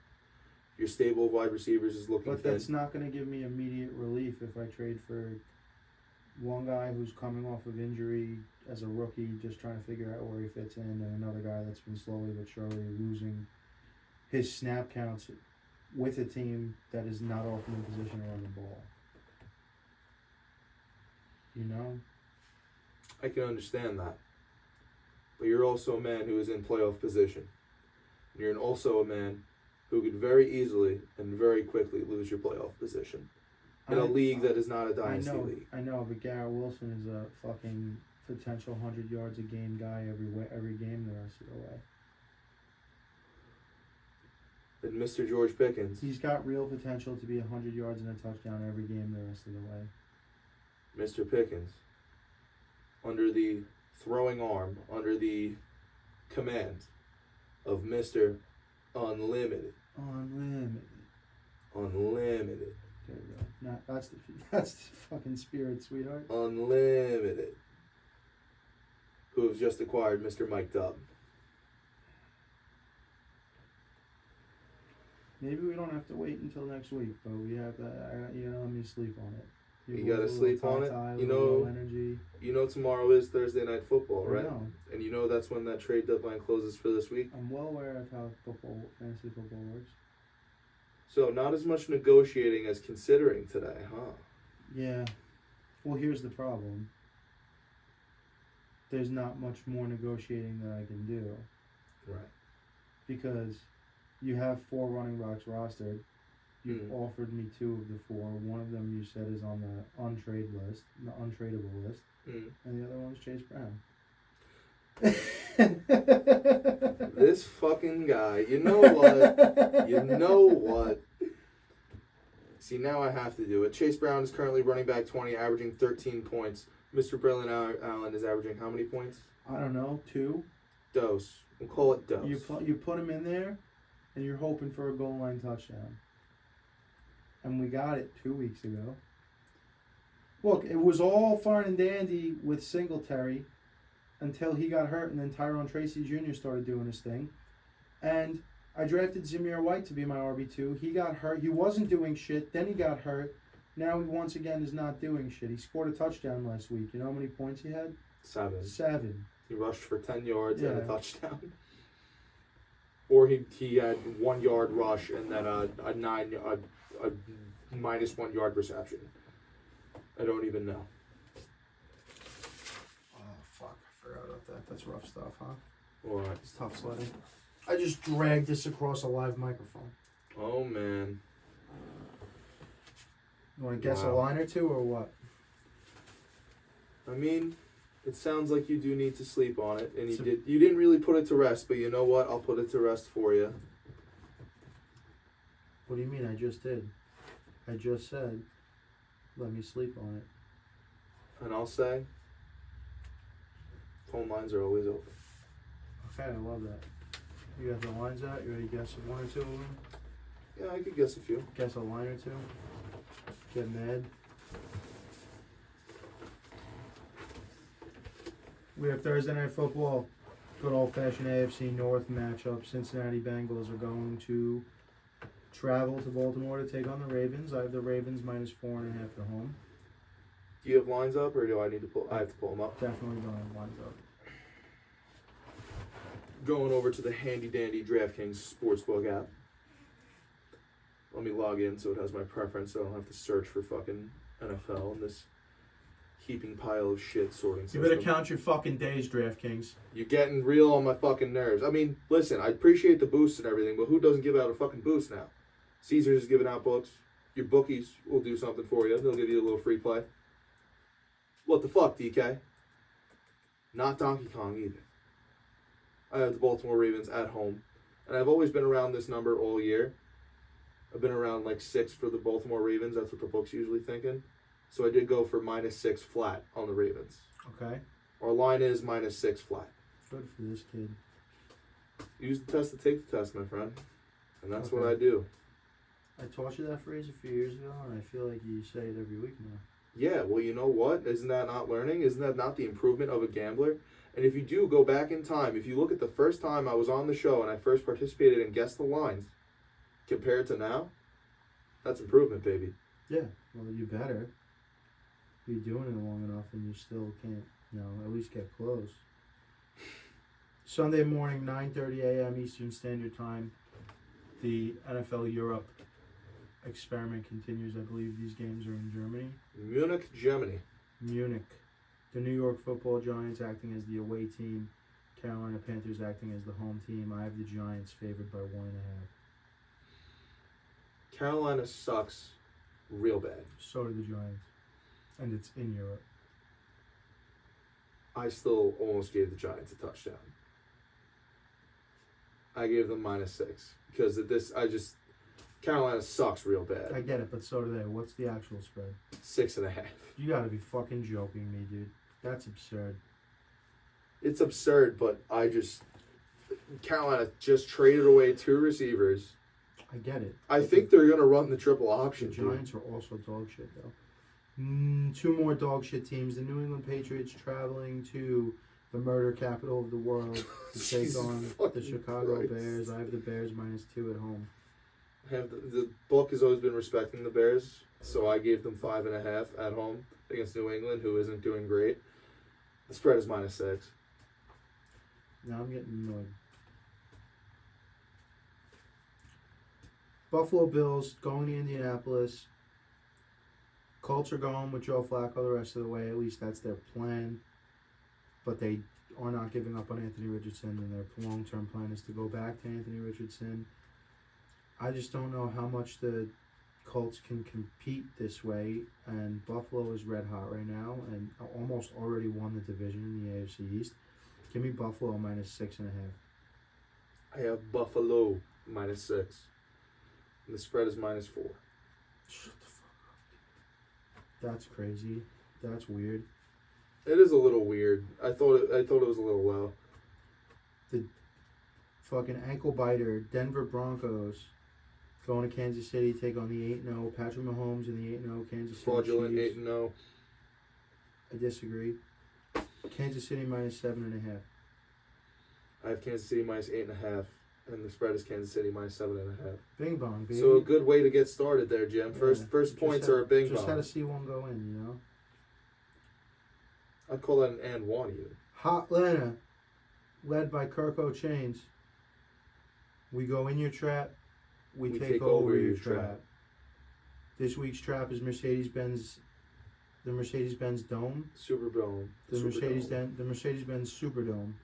Your stable of wide receivers is looking But thin. that's not going to give me immediate relief if I trade for one guy who's coming off of injury as a rookie, just trying to figure out where he fits in, and another guy that's been slowly but surely losing his snap counts with a team that is not often in position to run the ball. You know? I can understand that. But you're also a man who is in playoff position. You're also a man who could very easily and very quickly lose your playoff position in a league that is not a dynasty league. I know, but Garrett Wilson is a fucking potential 100 yards a game guy every game the rest of the way. And Mr. George Pickens. He's got real potential to be 100 yards and a touchdown every game the rest of the way. Mr. Pickens, under the throwing arm, under the command of Mr. Unlimited. Unlimited. There you go. That's the fucking spirit, sweetheart. Unlimited. Who have just acquired Mr. Mike Dubb. Maybe we don't have to wait until next week, but we have to. Let me sleep on it. You gotta sleep on it. Energy. You know tomorrow is Thursday night football, right? I know. And you know that's when that trade deadline closes for this week. I'm well aware of how fantasy football works. So not as much negotiating as considering today, huh? Yeah. Well, here's the problem. There's not much more negotiating that I can do. Right. Because you have 4 running backs rostered. You've offered me 2 of the 4. One of them you said is on the untrade list, the untradeable list, and the other one's Chase Brown. This fucking guy. You know what? You know what? See, now I have to do it. Chase Brown is currently running back 20, averaging 13 points. Mr. Braylon Allen is averaging how many points? I don't know, 2. Dose. We'll call it dose. You put him in there, and you're hoping for a goal line touchdown. And we got it 2 weeks ago. Look, it was all fine and dandy with Singletary until he got hurt, and then Tyrone Tracy Jr. started doing his thing. And I drafted Zamir White to be my RB2. He got hurt. He wasn't doing shit. Then he got hurt. Now he once again is not doing shit. He scored a touchdown last week. You know how many points he had? 7. He rushed for 10 yards and a touchdown. Or he had 1 yard rush and then a minus 1 yard reception. I don't even know. Oh, fuck. I forgot about that. That's rough stuff, huh? What? It's tough sledding. I just dragged this across a live microphone. Oh, man. You want to guess a line or two or what? I mean, it sounds like you do need to sleep on it, and you didn't really put it to rest, but you know what? I'll put it to rest for you. What do you mean? I just did. I just said, let me sleep on it. And I'll say, phone lines are always open. Okay, I love that. You got the lines out? You ready to guess one or two of them? Yeah, I could guess a few. Guess a line or two? Get mad? We have Thursday Night Football. Good old-fashioned AFC North matchup. Cincinnati Bengals are going to travel to Baltimore to take on the Ravens. I have the Ravens minus 4.5 at home. Do you have lines up, or do I need to pull? I have to pull them up. Definitely don't have lines up. Going over to the handy-dandy DraftKings Sportsbook app. Let me log in so it has my preference, so I don't have to search for fucking NFL in this heaping pile of shit sorting system. You better count your fucking days, DraftKings. You're getting real on my fucking nerves. I mean, listen, I appreciate the boost and everything, but who doesn't give out a fucking boost now? Caesars is giving out books. Your bookies will do something for you. They'll give you a little free play. What the fuck, DK? Not Donkey Kong either. I have the Baltimore Ravens at home. And I've always been around this number all year. I've been around like 6 for the Baltimore Ravens. That's what the book's usually thinking. So I did go for -6 flat on the Ravens. Okay. Our line is -6 flat. Good for this kid. Use the test to take the test, my friend. And that's what Okay. I do. I taught you that phrase a few years ago, and I feel like you say it every week now. Yeah, well, you know what? Isn't that not learning? Isn't that not the improvement of a gambler? And if you do go back in time, if you look at the first time I was on the show and I first participated and guessed the lines, compared to now, that's improvement, baby. Yeah, well, you better. You're doing it long enough, and you still can't, at least get close. Sunday morning, 9:30 a.m. Eastern Standard Time. The NFL Europe experiment continues. I believe these games are in Germany. Munich, Germany. Munich. The New York Football Giants acting as the away team. Carolina Panthers acting as the home team. I have the Giants favored by 1.5. Carolina sucks real bad. So do the Giants. And it's in Europe. I still almost gave the Giants a touchdown. I gave them -6 because of this. Carolina sucks real bad. I get it, but so do they. What's the actual spread? 6.5. You gotta be fucking joking me, dude. That's absurd. It's absurd, but Carolina just traded away 2 receivers. I get it. I think they're gonna run the triple The option. Giants are also dog shit, though. 2 more dog shit teams. The New England Patriots traveling to the murder capital of the world to take Jesus on the fucking Chicago Christ. Bears. I have the Bears -2 at home. The book has always been respecting the Bears, so I gave them 5.5 at home against New England, who isn't doing great. The spread is -6. Now I'm getting annoyed. Buffalo Bills going to Indianapolis. Colts are going with Joe Flacco the rest of the way. At least that's their plan. But they are not giving up on Anthony Richardson, and their long-term plan is to go back to Anthony Richardson. I just don't know how much the Colts can compete this way, and Buffalo is red hot right now and almost already won the division in the AFC East. Give me Buffalo -6.5. I have Buffalo -6. And the spread is -4. Shut the fuck up. That's crazy. That's weird. It is a little weird. I thought it was a little low. The fucking ankle biter Denver Broncos going to Kansas City, take on the 8-0 Patrick Mahomes and the 8-0 Kansas City Fraudulent Chiefs. 8-0. I disagree. Kansas City -7.5. I have Kansas City -8.5, and the spread is Kansas City -7.5. Bing bong, baby. So a good way to get started there, Jim. Yeah. First Just points had- are a bing Just had bong. to see one go in, I'd call that an and one even. Hot Atlanta, led by Kirko Chains. We go in your trap, we take over your trap. This week's trap is Mercedes-Benz, the Mercedes-Benz Dome, Superdome. the Mercedes-Benz Superdome.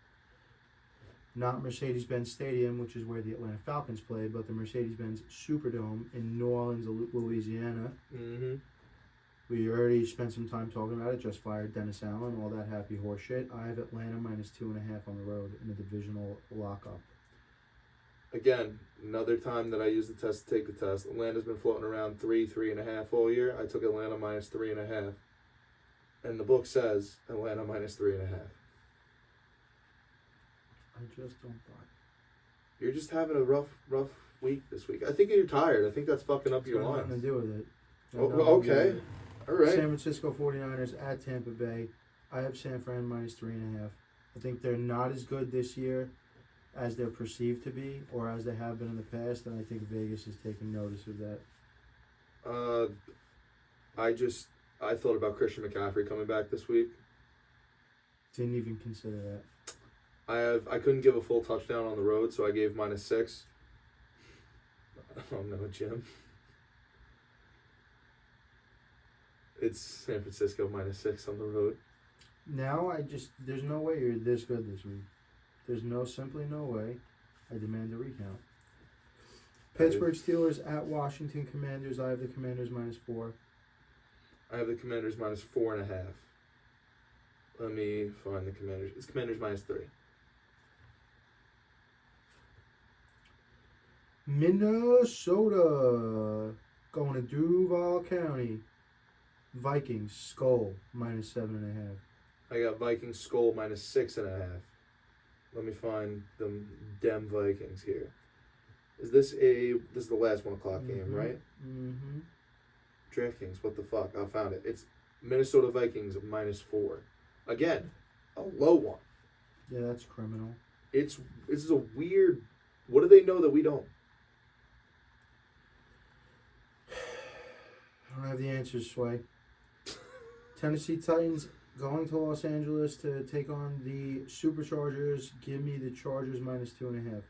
Not Mercedes-Benz Stadium, which is where the Atlanta Falcons play, but the Mercedes-Benz Superdome in New Orleans, Louisiana. Mm-hmm. We already spent some time talking about it. Just fired Dennis Allen, all that happy horse shit. I have Atlanta -2.5 on the road in a divisional lockup. Again, another time that I used the test to take the test. Atlanta's been floating around 3.5 all year. I took Atlanta -3.5. And the book says Atlanta -3.5. I just don't buy it. You're just having a rough week this week. I think you're tired. I think that's fucking up It's your got nothing to lines. do with it. Oh, Got nothing to do okay. with it. All right. San Francisco 49ers at Tampa Bay. I have San Fran -3.5. I think they're not as good this year as they're perceived to be or as they have been in the past, and I think Vegas is taking notice of that. I thought about Christian McCaffrey coming back this week. Didn't even consider that. I couldn't give a full touchdown on the road, so I gave -6. I don't know, Jim. It's San Francisco -6 on the road. Now there's no way you're this good this week. There's simply no way. I demand a recount. Pittsburgh Steelers at Washington Commanders. I have the Commanders -4. I have the Commanders -4.5. Let me find the Commanders. It's Commanders -3. Minnesota going to Duval County. Vikings Skull -7.5. I got Vikings Skull -6.5. Let me find them Dem Vikings here. This is the last 1 o'clock game, right? Mm-hmm. DraftKings, what the fuck? I found it. It's Minnesota Vikings -4. Again, a low one. Yeah, that's criminal. This is a weird. What do they know that we don't? I don't have the answers, Sway. Tennessee Titans going to Los Angeles to take on the Superchargers. Give me the Chargers -2.5.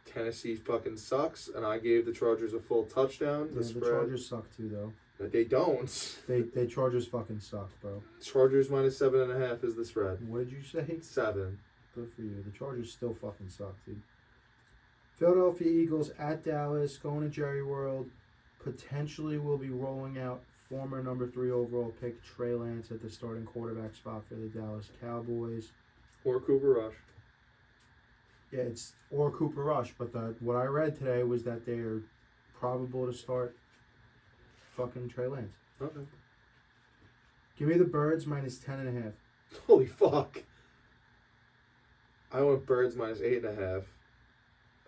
Tennessee fucking sucks, and I gave the Chargers a full touchdown. Yeah, the Chargers suck too, though. But they don't. They Chargers fucking suck, bro. Chargers -7.5 is the spread. What did you say? 7. Good for you. The Chargers still fucking suck, dude. Philadelphia Eagles at Dallas, going to Jerry World. Potentially will be rolling out former number 3 overall pick Trey Lance at the starting quarterback spot for the Dallas Cowboys. Or Cooper Rush. Yeah, it's or Cooper Rush, but what I read today was that they're probable to start fucking Trey Lance. Okay. Give me the Birds -10.5. Holy fuck. I went Birds -8.5.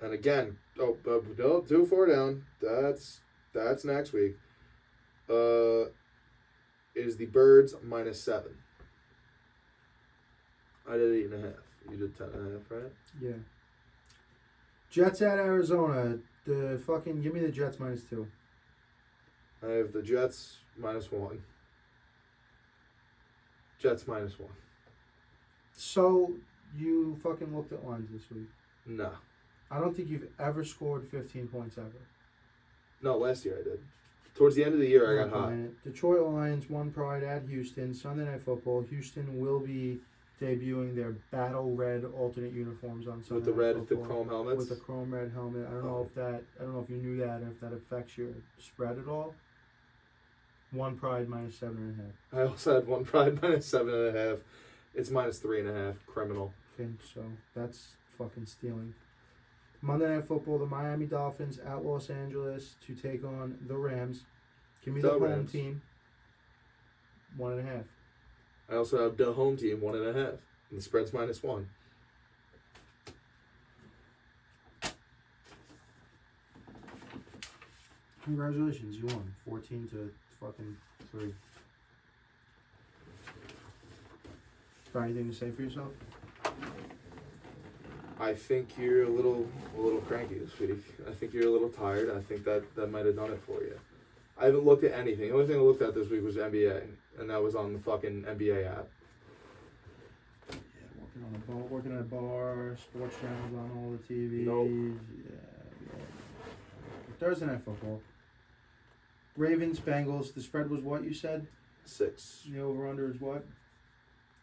And again, no, 2-4 down. That's next week. Is the Birds -7. I did 8.5. You did 10.5, right? Yeah. Jets at Arizona. Give me the Jets -2. I have the Jets -1. Jets -1. So you fucking looked at lines this week. No. I don't think you've ever scored 15 points ever. No, last year I did. Towards the end of the year, I got hot. Detroit Lions won Pride at Houston. Sunday Night Football. Houston will be debuting their battle red alternate uniforms on Sunday With the Night red, Football. the chrome helmets. With the chrome red helmet. I don't know if you knew that, and if that affects your spread at all. One Pride -7.5. I also had one Pride -7.5. It's -3.5. Criminal. Okay, so that's fucking stealing. Monday Night Football, the Miami Dolphins at Los Angeles to take on the Rams. Give me the home Rams. team. 1.5. I also have the home team 1.5. And the spread's -1. Congratulations, you won. 14 to fucking 3. Got anything to say for yourself? I think you're a little cranky this week. I think you're a little tired. I think that might have done it for you. I haven't looked at anything. The only thing I looked at this week was NBA, and that was on the fucking NBA app. Yeah, working at a bar, sports channels on all the TVs. Nope. Yeah. Thursday Night Football. Ravens, Bengals. The spread was what you said? 6. The over-under is what?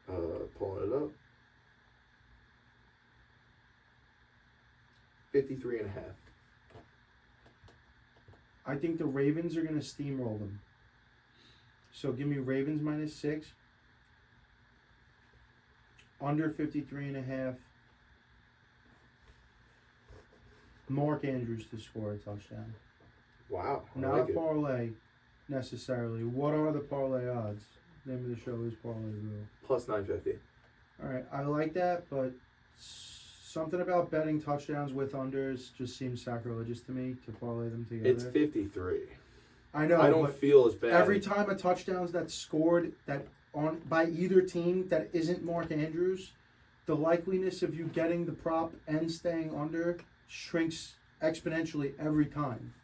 Pulling it up. 53.5. I think the Ravens are going to steamroll them. So give me Ravens -6. Under 53.5. Mark Andrews to score a touchdown. Wow. I Not like a it. parlay necessarily. What are the parlay odds? Name of the show is Parlay-Vous. Plus 950. All right, I like that, but something about betting touchdowns with unders just seems sacrilegious to me to parlay them together. It's 53. I know. I don't but feel as bad. every time a touchdown's that's scored by either team that isn't Mark Andrews, the likeliness of you getting the prop and staying under shrinks exponentially every time.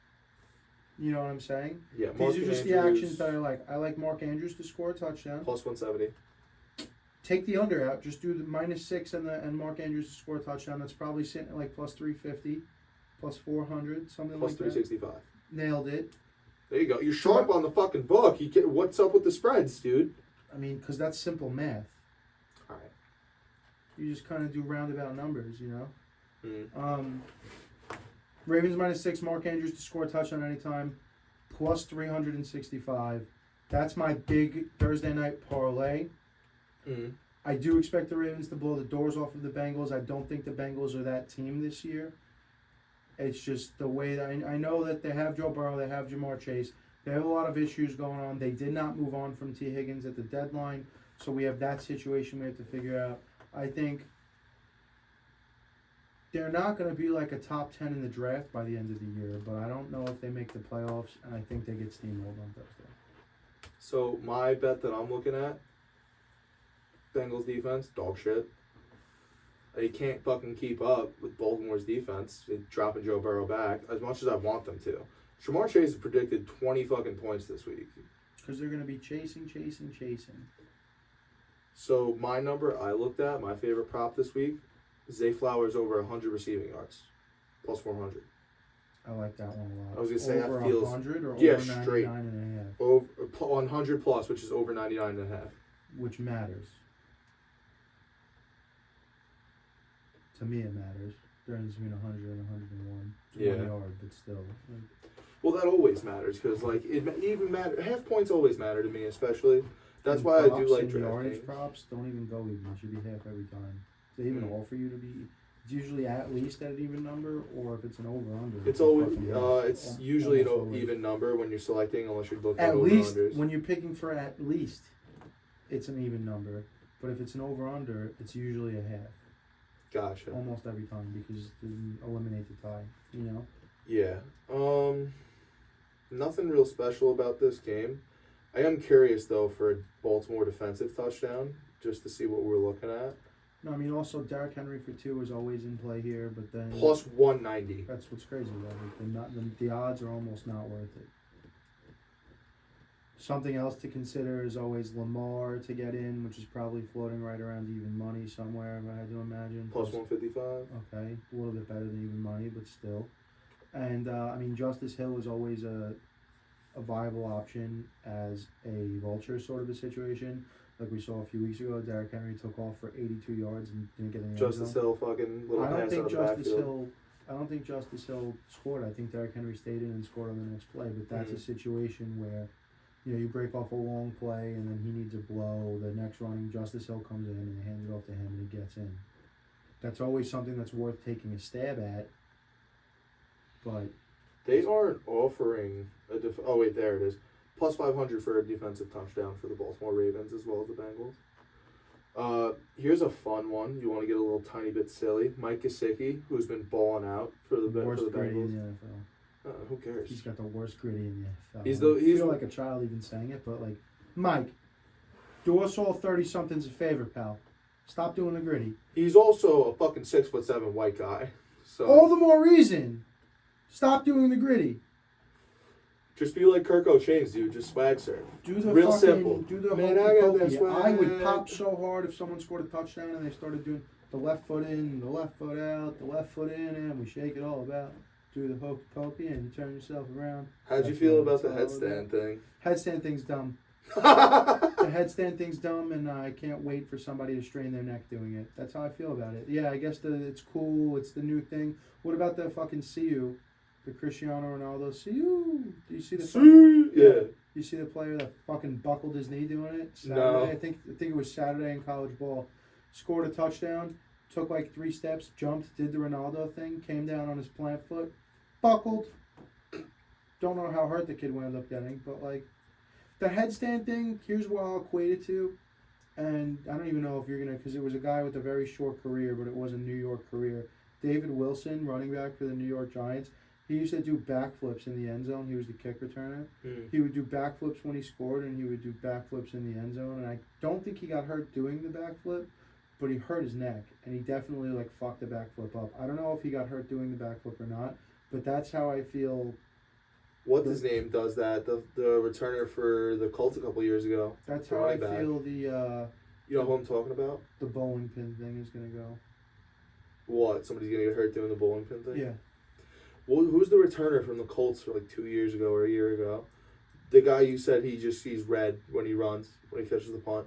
You know what I'm saying? Yeah, These Mark are just the Andrews, actions that I like. I like Mark Andrews to score a touchdown. Plus 170. Take the under out. Just do the -6 and Mark Andrews to score a touchdown. That's probably sitting at like plus 350, plus 400, something Plus like that. 365. Nailed it. There you go. You're sharp on the fucking book. What's up with the spreads, dude? I mean, because that's simple math. All right. You just kind of do roundabout numbers, you know. Mm. Ravens -6, Mark Andrews to score a touchdown anytime, plus 365. That's my big Thursday night parlay. Mm. I do expect the Ravens to blow the doors off of the Bengals. I don't think the Bengals are that team this year. It's just the way that I know that they have Joe Burrow, they have Jamar Chase. They have a lot of issues going on. They did not move on from T. Higgins at the deadline, so we have that situation we have to figure out. I think they're not going to be like a top 10 in the draft by the end of the year, but I don't know if they make the playoffs, and I think they get steamrolled on Thursday. So my bet that I'm looking at, Bengals defense, dog shit. They can't fucking keep up with Baltimore's defense, dropping Joe Burrow back as much as I want them to. Jamar Chase has predicted 20 fucking points this week. Because they're going to be chasing. So my number I looked at, my favorite prop this week, Zay Flowers over 100 receiving yards, plus 400. I like that one a lot. I was gonna say over that feels 100 or yeah, over straight. 99.5, Over 100 plus, which is over 99.5. which matters. To me, it matters. Difference between 100 and 101. It's Yeah. 1 yard, but still. Like, Well, that always matters because like it even matter. Half points always matter to me, especially. That's why I do props like and yardage drafting. props. Don't even go even. It should be half every time. They even offer you to be. It's usually at least at an even number, or if it's an over under. It's always it's Almost usually an always. even number when you're selecting, unless you're looking At over least unders. when you're picking for at least, it's an even number. But if it's an over under, it's usually a half. Gotcha. Almost every time because you eliminate the tie. You know. Yeah. Nothing real special about this game. I am curious though for a Baltimore defensive touchdown, just to see what we're looking at. No, I mean also Derrick Henry for 2 is always in play here, but then Plus 190. that's what's crazy about it. The odds are almost not worth it. Something else to consider is always Lamar to get in, which is probably floating right around even money somewhere, if I had to imagine. Plus 155. Okay, a little bit better than even money, but still. And, I mean, Justice Hill is always a viable option as a vulture sort of a situation. Like we saw a few weeks ago, Derrick Henry took off for 82 yards and didn't get in the end Justice zone. Hill fucking little I don't pass think out of the Justice backfield. Hill. I don't think Justice Hill scored. I think Derrick Henry stayed in and scored on the next play. But that's a situation where, you break off a long play and then he needs a blow. The next running Justice Hill comes in and they hand it off to him and he gets in. That's always something that's worth taking a stab at. But They aren't offering a oh wait, there it is. Plus 500 for a defensive touchdown for the Baltimore Ravens as well as the Bengals. Here's a fun one. You want to get a little tiny bit silly. Mike Gesicki, who's been balling out for the worst gritty in Bengals. the NFL. Who cares? He's got the worst gritty in the NFL. He's I feel like a child even saying it, but like, Mike, do us all 30-somethings a favor, pal. Stop doing the gritty. He's also a fucking 6'7" white guy. So All the more reason. Stop doing the gritty. just be like Kirk O'Chains, dude. Just swag surf. Do the Real fucking, simple. Do the Man, hokey I got that pokey. swag. I would pop so hard if someone scored a touchdown and they started doing the left foot in, the left foot out, the left foot in, and we shake it all about. Do the hokey pokey and you turn yourself around. How'd you That's feel what about the it's all headstand thing? Headstand thing's dumb. The headstand thing's dumb, and I can't wait for somebody to strain their neck doing it. That's how I feel about it. Yeah, I guess it's cool. It's the new thing. What about the fucking see you? The Cristiano Ronaldo see you? Do you see the Yeah. You see the player that fucking buckled his knee doing it? Saturday, No. I think it was Saturday in college ball. Scored a touchdown, took like 3 steps, jumped, did the Ronaldo thing, came down on his plant foot, buckled. Don't know how hurt the kid wound up getting, but like the headstand thing, here's what I'll equate it to. And I don't even know if you're going to, because it was a guy with a very short career, but it was a New York career. David Wilson, running back for the New York Giants, he used to do backflips in the end zone. He was the kick returner. He would do backflips when he scored, and he would do backflips in the end zone. And I don't think he got hurt doing the backflip, but he hurt his neck, and he definitely like fucked the backflip up. I don't know if he got hurt doing the backflip or not, but that's how I feel. What's his name does that? The returner for the Colts a couple years ago. That's how I Running back. feel You know who I'm talking about? the bowling pin thing is gonna go. What? Somebody's gonna get hurt doing the bowling pin thing? Yeah. Well, who's the returner from the Colts for like 2 years ago or a year ago? The guy you said he just sees red when he runs, when he catches the punt.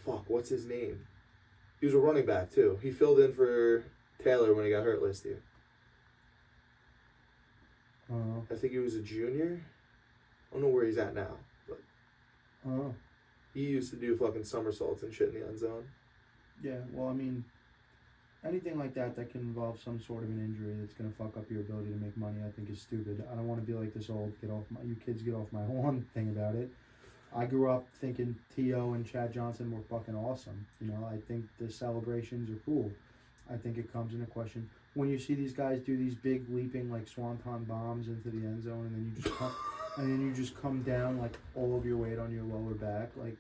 Fuck, what's his name? He was a running back too. He filled in for Taylor when he got hurt last year. I think he was a junior. I don't know where he's at now, but Oh. he used to do fucking somersaults and shit in the end zone. Yeah, well, I mean, anything like that can involve some sort of an injury that's going to fuck up your ability to make money, I think is stupid. I don't want to be like this old you kids get off my lawn thing about it. I grew up thinking T.O. and Chad Johnson were fucking awesome. You know, I think the celebrations are cool. I think it comes into question when you see these guys do these big leaping like swanton bombs into the end zone, and then you just come down like all of your weight on your lower back. Like,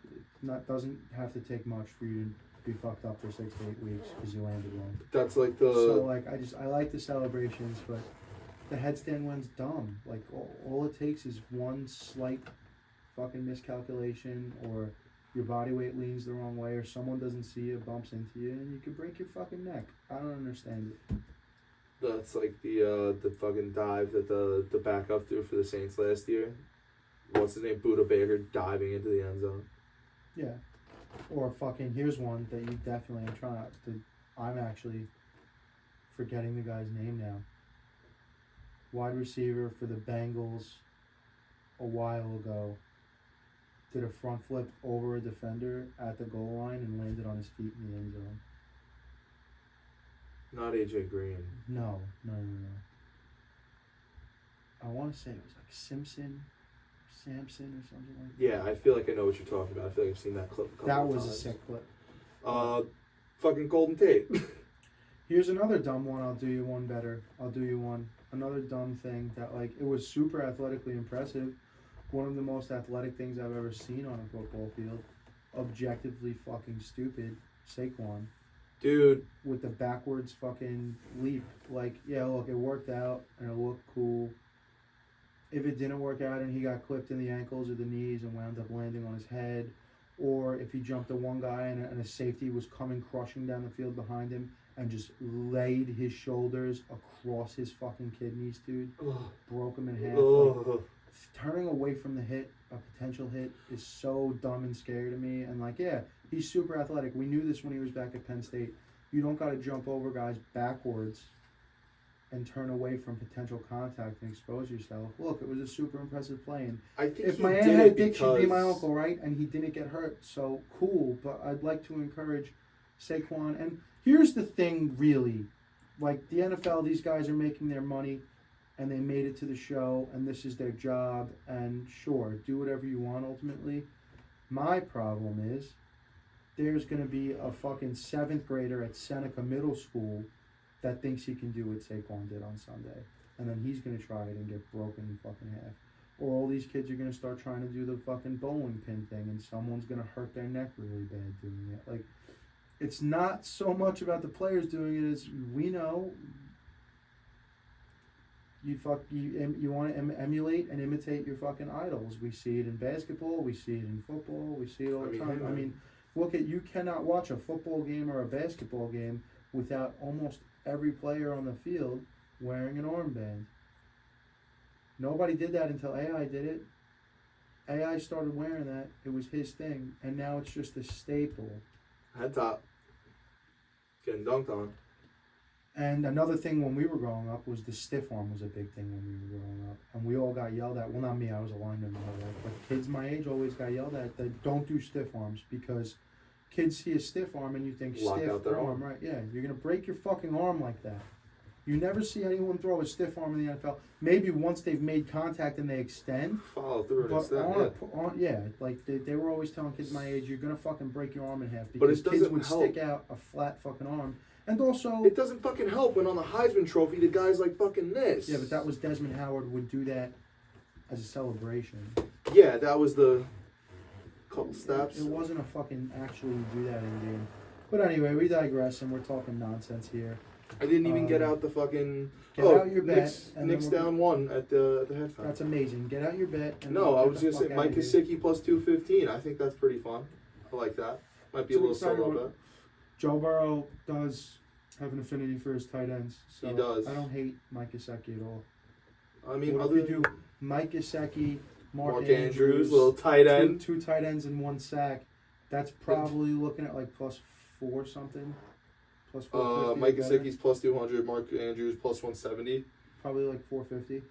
doesn't have to take much for you to be fucked up for 6 to 8 weeks because you landed wrong. That's like the. So like I like the celebrations, but the headstand one's dumb. Like all it takes is one slight fucking miscalculation, or your body weight leans the wrong way, or someone doesn't see you, bumps into you, and you could break your fucking neck. I don't understand it. That's like the fucking dive that the backup threw for the Saints last year. What's his name? Buda Baker diving into the end zone. Yeah. Or fucking, here's one that you definitely, I'm actually forgetting the guy's name now. Wide receiver for the Bengals a while ago did a front flip over a defender at the goal line and landed on his feet in the end zone. Not AJ Green. No. I want to say it was like Samson or something like that. Yeah, I feel like I know what you're talking about. I feel like I've seen that clip a couple That of was times. a sick clip. Fucking Golden Tate. Here's another dumb one. I'll do you one better. Another dumb thing that, like, it was super athletically impressive. One of the most athletic things I've ever seen on a football field. Objectively fucking stupid. Saquon. Dude. With the backwards fucking leap. Like, yeah, look, it worked out and it looked cool. If it didn't work out and he got clipped in the ankles or the knees and wound up landing on his head, or if he jumped to one guy and a safety was coming crushing down the field behind him and just laid his shoulders across his fucking kidneys, dude, broke him in half. Like, turning away from the hit, a potential hit, is so dumb and scary to me. And like, yeah, he's super athletic. We knew this when he was back at Penn State. You don't got to jump over guys backwards and turn away from potential contact and expose yourself. Look, it was a super impressive play. And I think if he my aunt did had it a dick, she'd be my because- uncle, right? And he didn't get hurt, so cool. But I'd like to encourage Saquon. And here's the thing, really. Like, the NFL, these guys are making their money, and they made it to the show, and this is their job. And sure, do whatever you want ultimately. My problem is there's going to be a fucking 7th grader at Seneca Middle School that thinks he can do what Saquon did on Sunday. And then he's going to try it and get broken in fucking half. Or all these kids are going to start trying to do the fucking bowling pin thing and someone's going to hurt their neck really bad doing it. Like, it's not so much about the players doing it as we know you want to emulate and imitate your fucking idols. We see it in basketball, we see it in football, we see it all the time. I mean, look at, you cannot watch a football game or a basketball game without almost every player on the field wearing an armband. Nobody did that until AI did it. AI started wearing that. It was his thing. And now it's just a staple. Head top. Getting dunked on. And another thing when we were growing up was the stiff arm was a big thing when we were growing up. And we all got yelled at. Well, not me. I was a lineman. But kids my age always got yelled at that don't do stiff arms because kids see a stiff arm and you think Lock stiff out their arm, right? Yeah, you're going to break your fucking arm like that. You never see anyone throw a stiff arm in the NFL. Maybe once they've made contact and they extend. Follow through and But extend, like they were always telling kids my age, you're going to fucking break your arm in half. But Because it kids doesn't would help. stick out a flat fucking arm. And also... It doesn't fucking help when on the Heisman Trophy the guy's like fucking this. Yeah, but that was Desmond Howard would do that as a celebration. Yeah, that was the couple steps. It wasn't a fucking actually do that in game. But anyway, we digress and we're talking nonsense here. I didn't even get out the fucking. Get out your bet. Knicks down one at the halftime. That's amazing. Get out your bet. And No, we'll I get was the gonna say fuck Mike outta here. Gesicki plus 215. I think that's pretty fun. I like that. Might be a So little excited solo what- bet. Joe Burrow does have an affinity for his tight ends. So He does. I don't hate Mike Gesicki at all. I mean, What other if you do Mike Gesicki, Mark Andrews, little tight end. two tight ends and one sack, that's probably looking at like plus 4 something. Plus 450. Mike or better. Gesicki's plus 200. Mark Andrews plus 170. Probably like 450.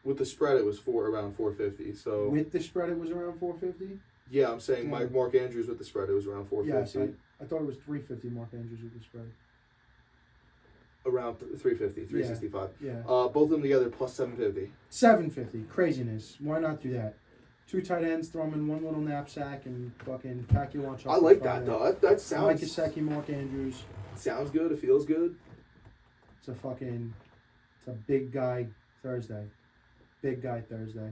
With the spread, it was around 450. So With the spread, it was around 450. yeah, I'm saying Yeah. Mark Andrews with the spread, it was around 450. Yes, I thought it was 350. Mark Andrews with the spread. Around 350, 365. Yeah. Both of them together plus 750. 750. Craziness. Why not do that? 2 tight ends, throw them in one little knapsack, and fucking pack your lunch up. I like that though. That Mike sounds Gesicki, Mark Andrews. sounds good. It feels good. It's a big guy Thursday. Big guy Thursday.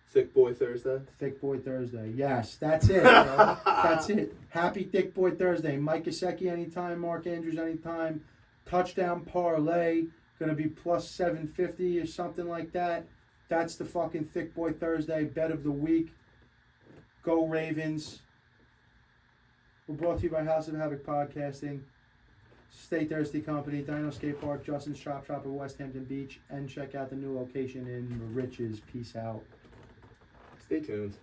Thick boy Thursday. Thick boy Thursday. Yes, that's it. Bro. That's it. Happy Thick Boy Thursday. Mike Gesicki anytime. Mark Andrews anytime. Touchdown parlay. Gonna be plus 750 or something like that. That's the fucking Thick Boy Thursday bet of the week. Go Ravens. We're brought to you by House of Havoc Podcasting, Stay Thirsty Company, Dino Skate Park, Justin's Chop Shop at West Hampton Beach, and check out the new location in the Riches. Peace out. Stay tuned.